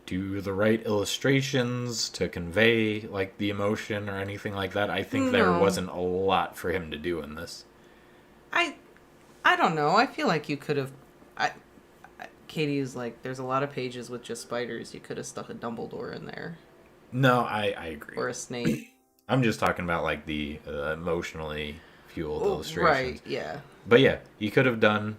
do the right illustrations to convey like the emotion or anything like that. I think there wasn't a lot for him to do in this. I don't know. I feel like you could have. Katie is like, there's a lot of pages with just spiders. You could have stuck a Dumbledore in there. No, I agree. Or a Snape. I'm just talking about like the emotionally fueled illustrations. Right, yeah. But yeah, you could have done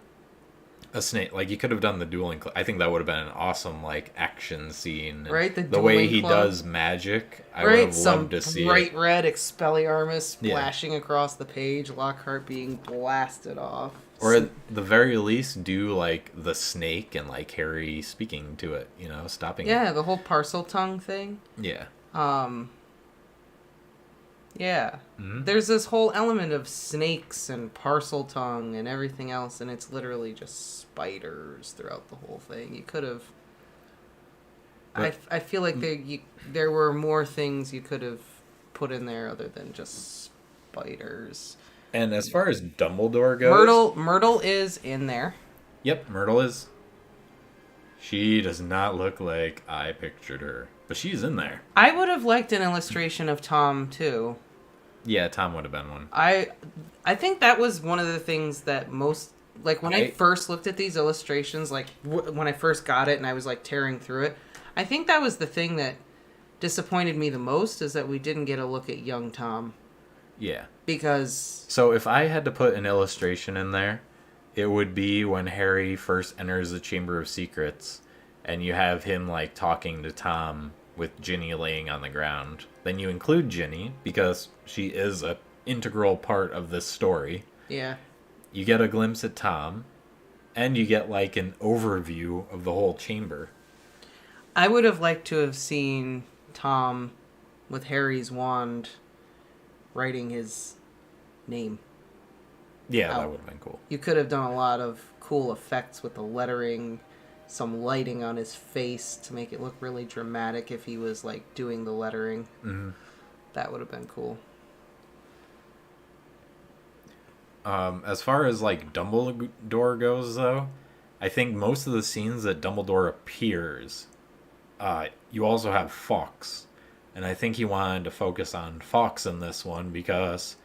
a Snape. Like you could have done the dueling club. I think that would have been an awesome like action scene. Right, the way he does magic. I would have loved to see bright red Expelliarmus splashing across the page. Lockhart being blasted off. Or at the very least, do like the snake and like Harry speaking to it. Stopping. Yeah, it. the whole parcel tongue thing. Yeah. Yeah. Mm-hmm. There's this whole element of snakes and parcel tongue and everything else, and it's literally just spiders throughout the whole thing. You could have... I feel like there were more things you could have put in there other than just spiders. And as far as Dumbledore goes... Myrtle is in there. Yep, Myrtle is. She does not look like I pictured her. But she's in there. I would have liked an illustration of Tom, too. Yeah, Tom would have been one. I think that was one of the things that most... Like, when I first looked at these illustrations, like, when I first got it and I was, like, tearing through it, I think that was the thing that disappointed me the most, is that we didn't get a look at young Tom. Yeah. Because... So if I had to put an illustration in there, it would be when Harry first enters the Chamber of Secrets, and you have him, like, talking to Tom with Ginny laying on the ground. Then you include Ginny, because she is an integral part of this story. Yeah. You get a glimpse at Tom, and you get, like, an overview of the whole chamber. I would have liked to have seen Tom with Harry's wand writing his name. Yeah, that would have been cool. You could have done a lot of cool effects with the lettering, some lighting on his face to make it look really dramatic if he was, like, doing the lettering. Mm-hmm. That would have been cool. As far as, like, Dumbledore goes, though, I think most of the scenes that Dumbledore appears, you also have Fawkes. And I think he wanted to focus on Fawkes in this one because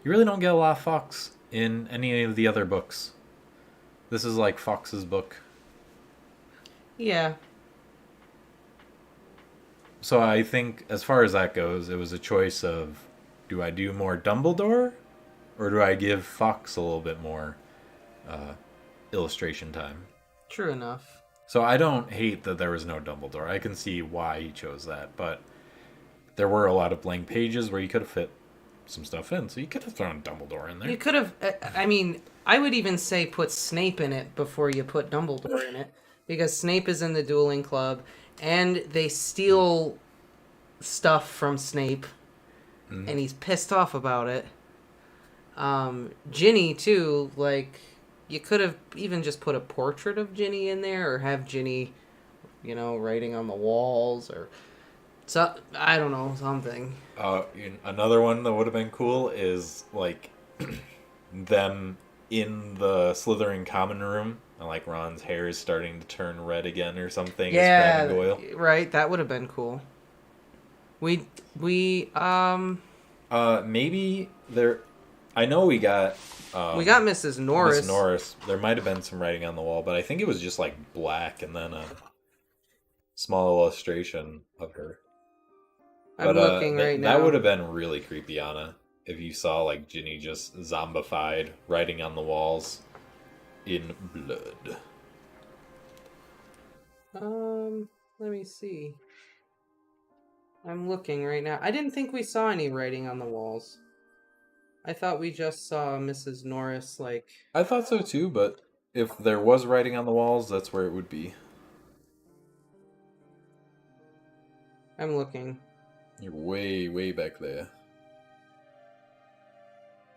you really don't get a lot of Fawkes in any of the other books. This is like Fawkes' book. Yeah. So I think as far as that goes, it was a choice of, do I do more Dumbledore? Or do I give Fawkes a little bit more illustration time? True enough. So I don't hate that there was no Dumbledore. I can see why he chose that, but there were a lot of blank pages where you could have fit some stuff in, so you could have thrown Dumbledore in there. You could have, I mean, I would even say put Snape in it before you put Dumbledore in it, because Snape is in the dueling club, and they steal stuff from Snape, and he's pissed off about it. Ginny, too, like, you could have even just put a portrait of Ginny in there, or have Ginny, writing on the walls, or... So, I don't know, something. Another one that would have been cool is, like, them in the Slytherin common room, and, like, Ron's hair is starting to turn red again or something. Yeah, right, that would have been cool. Maybe there... I know we got Mrs. Norris. Miss Norris. There might have been some writing on the wall, but I think it was just, like, black and then a small illustration of her. I'm looking right now. That would have been really creepy, Anna. if you saw like Ginny just zombified, writing on the walls in blood. Let me see. I'm looking right now. I didn't think we saw any writing on the walls. I thought we just saw Mrs. Norris, like... I thought so too, but if there was writing on the walls, that's where it would be. I'm looking. You're way, way back there.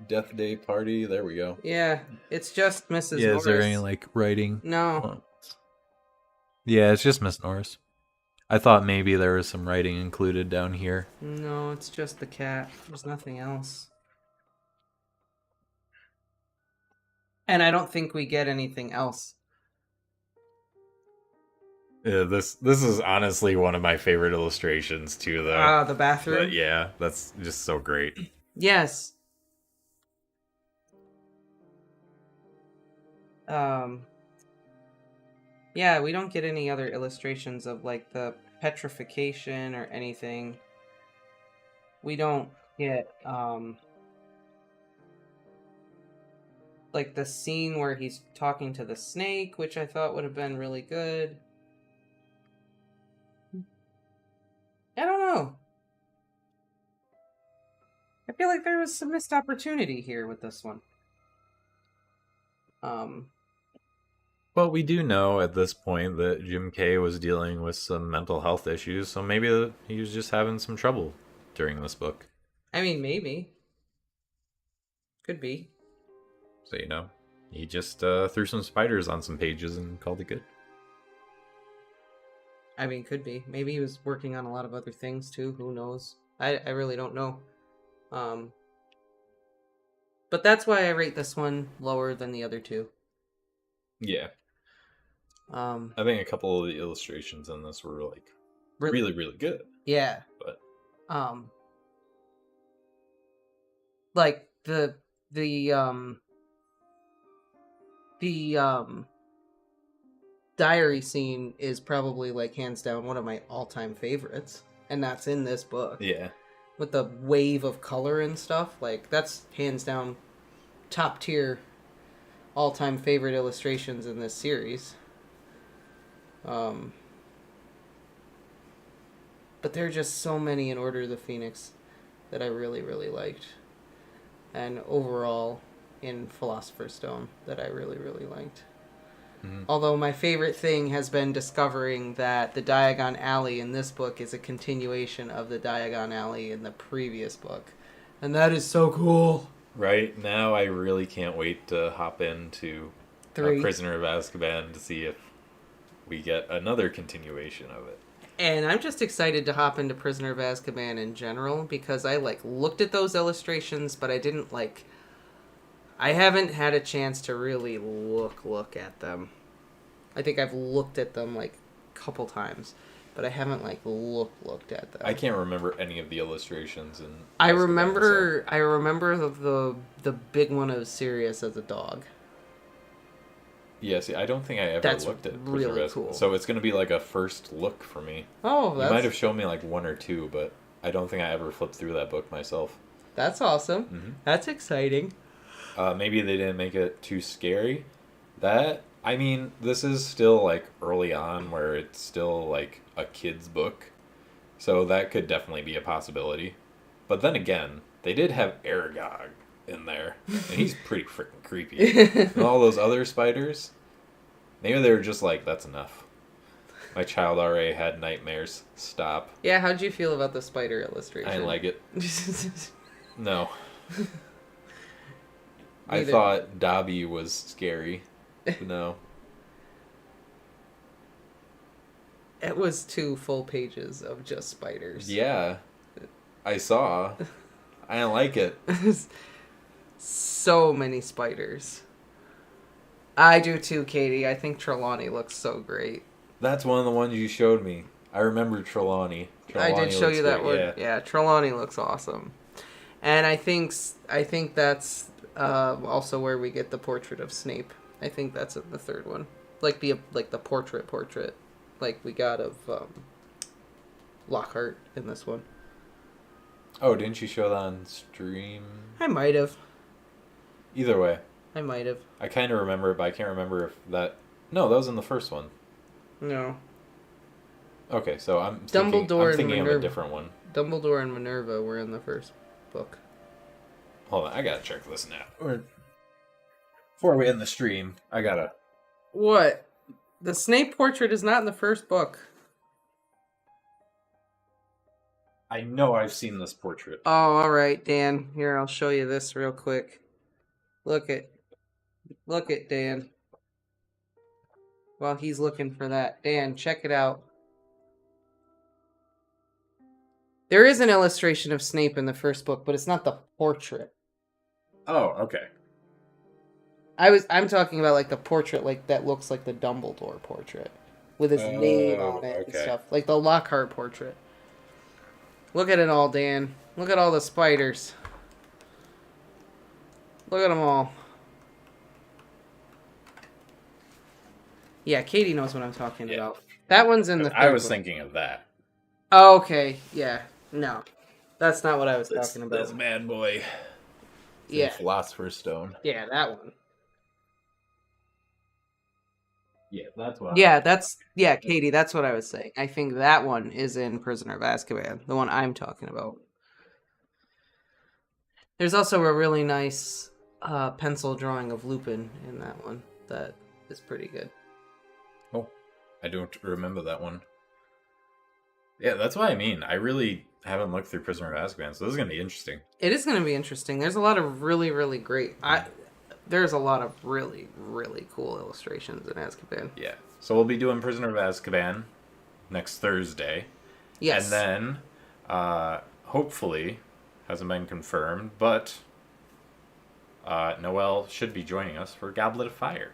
Death Day Party, there we go. Yeah, it's just Mrs. Yeah, Norris. is there any, like, writing? No. Oh. Yeah, it's just Miss Norris. I thought maybe there was some writing included down here. No, it's just the cat. There's nothing else. And I don't think we get anything else. Yeah, this is honestly one of my favorite illustrations too, though. The bathroom? But yeah, that's just so great. Yes. Yeah, we don't get any other illustrations of, like, the petrification or anything. We don't get, like, the scene where he's talking to the snake, which I thought would have been really good. I don't know. I feel like there was some missed opportunity here with this one. Well, we do know at this point that Jim Kay was dealing with some mental health issues, so maybe he was just having some trouble during this book. I mean, maybe. Could be. So, you know, he just threw some spiders on some pages and called it good. I mean, could be. Maybe he was working on a lot of other things too. Who knows? I really don't know. But that's why I rate this one lower than the other two. Yeah. I think a couple of the illustrations in this were like really, really good. Yeah. But like the diary scene is probably, like, hands down one of my all-time favorites, and that's in this book. Yeah. With the wave of color and stuff, like, that's hands down top tier all-time favorite illustrations in this series. But there are just so many in Order of the Phoenix that I really, really liked. And overall in Philosopher's Stone that I really, really liked. Mm-hmm. Although my favorite thing has been discovering that the Diagon Alley in this book is a continuation of the Diagon Alley in the previous book. And that is so cool. Right now, I really can't wait to hop into Prisoner of Azkaban to see if we get another continuation of it. And I'm just excited to hop into Prisoner of Azkaban in general because I, like, looked at those illustrations, but I didn't, like... I haven't had a chance to really look at them. I think I've looked at them, like, a couple times, but I haven't, like, looked at them. I can't remember any of the illustrations. I remember the big one of Sirius as a dog. Yeah, see, I don't think I ever looked at Prisoner of Azkaban. Cool. So it's going to be like a first look for me. Oh, You might have shown me like one or two, but I don't think I ever flipped through that book myself. That's awesome. Mm-hmm. That's exciting. Maybe they didn't make it too scary. I mean, this is still like early on where it's still like a kid's book. So that could definitely be a possibility. But then again, they did have Aragog in there. And he's pretty freaking creepy. And all those other spiders, maybe they were just like, that's enough. My child already had nightmares. Stop. Yeah, how'd you feel about the spider illustration? I didn't like it. No. I Neither. thought Dobby was scary. But no. It was 2 full pages of just spiders. Yeah. I saw. I didn't like it. So many spiders. I do too, Katie. I think Trelawney looks so great. That's one of the ones you showed me. I remember Trelawney. I did show you that one. Yeah. Yeah, Trelawney looks awesome. And I think that's also where we get the portrait of Snape. I think that's in the third one. Like the portrait. Like we got of Lockhart in this one. Oh, didn't you show that on stream? I might have. Either way. I might have. I kind of remember it, but I can't remember if that... No, that was in the first one. No. Okay, so I'm Dumbledore thinking and of a different one. Dumbledore and Minerva were in the first book. Hold on, I gotta check this now. Before we end the stream, I gotta... What? The Snape portrait is not in the first book. I know I've seen this portrait. Oh, alright, Dan. Here, I'll show you this real quick. Look it, Dan. While he's looking for that. Dan, check it out. There is an illustration of Snape in the first book, but it's not the portrait. Oh, okay. I'm talking about like the portrait like that looks like the Dumbledore portrait. With his name on it and stuff. Like the Lockhart portrait. Look at it all, Dan. Look at all the spiders. Look at them all. Yeah, Katie knows what I'm talking about. That one's in the third I was book. thinking of that. Oh, okay. Yeah. No. That's not what I was talking about. This man boy. Yeah. Philosopher's Stone. Yeah, that one. Yeah, that's what. Yeah, Katie, that's what I was saying. I think that one is in Prisoner of Azkaban, the one I'm talking about. There's also a really nice pencil drawing of Lupin in that one that is pretty good. Oh, I don't remember that one. Yeah, that's what I mean. I really haven't looked through Prisoner of Azkaban, so this is going to be interesting. It is going to be interesting. There's a lot of really, really great... There's a lot of really, really cool illustrations in Azkaban. Yeah. So we'll be doing Prisoner of Azkaban next Thursday. Yes. And then, hopefully, hasn't been confirmed, but Noel should be joining us for Goblet of Fire.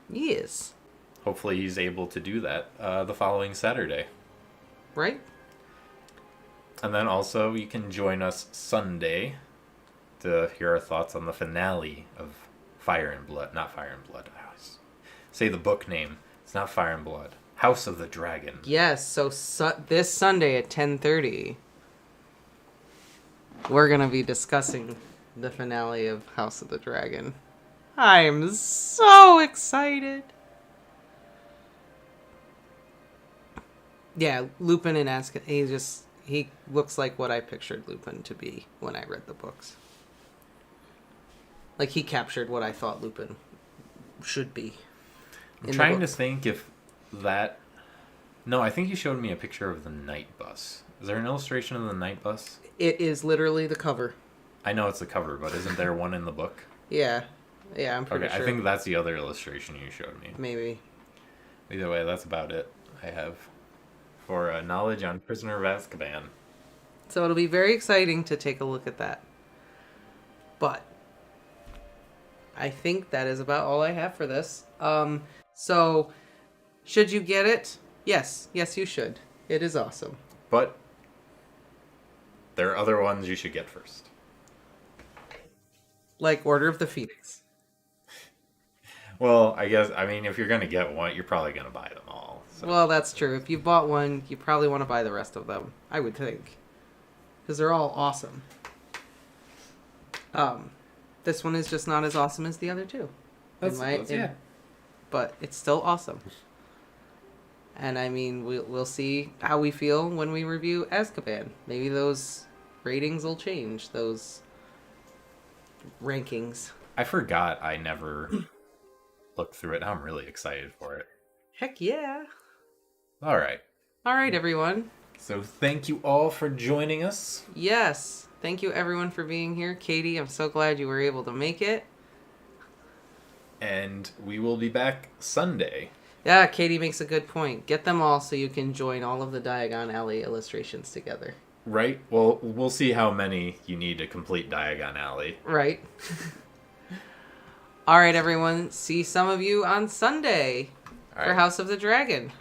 Yes. Hopefully he's able to do that the following Saturday. Right? And then also you can join us Sunday to hear our thoughts on the finale of Fire and Blood. Not Fire and Blood. I always say the book name. It's not Fire and Blood. House of the Dragon. Yes, so this Sunday at 10:30, we're going to be discussing the finale of House of the Dragon. I'm so excited. Yeah, Lupin and Azkaban, he looks like what I pictured Lupin to be when I read the books. Like, he captured what I thought Lupin should be. I'm trying to think if that... No, I think you showed me a picture of the night bus. Is there an illustration of the night bus? It is literally the cover. I know it's the cover, but isn't there one in the book? Yeah. Yeah, I'm pretty sure. I think that's the other illustration you showed me. Maybe. Either way, that's about it I have for knowledge on Prisoner of Azkaban. So it'll be very exciting to take a look at that. But I think that is about all I have for this. So should you get it? Yes. Yes, you should. It is awesome. But there are other ones you should get first. Like Order of the Phoenix. Well, I mean, if you're going to get one, you're probably going to buy them all. So. Well, that's true. If you bought one, you probably want to buy the rest of them, I would think. Because they're all awesome. This one is just not as awesome as the other two. Yeah. But it's still awesome. And I mean, we'll see how we feel when we review Azkaban. Maybe those ratings will change, those rankings. I forgot I never looked through it. I'm really excited for it. Heck yeah. All right. All right, everyone. So thank you all for joining us. Yes. Thank you, everyone, for being here. Katie, I'm so glad you were able to make it. And we will be back Sunday. Yeah, Katie makes a good point. Get them all so you can join all of the Diagon Alley illustrations together. Right? Well, we'll see how many you need to complete Diagon Alley. Right. All right, everyone. See some of you on Sunday for House of the Dragon.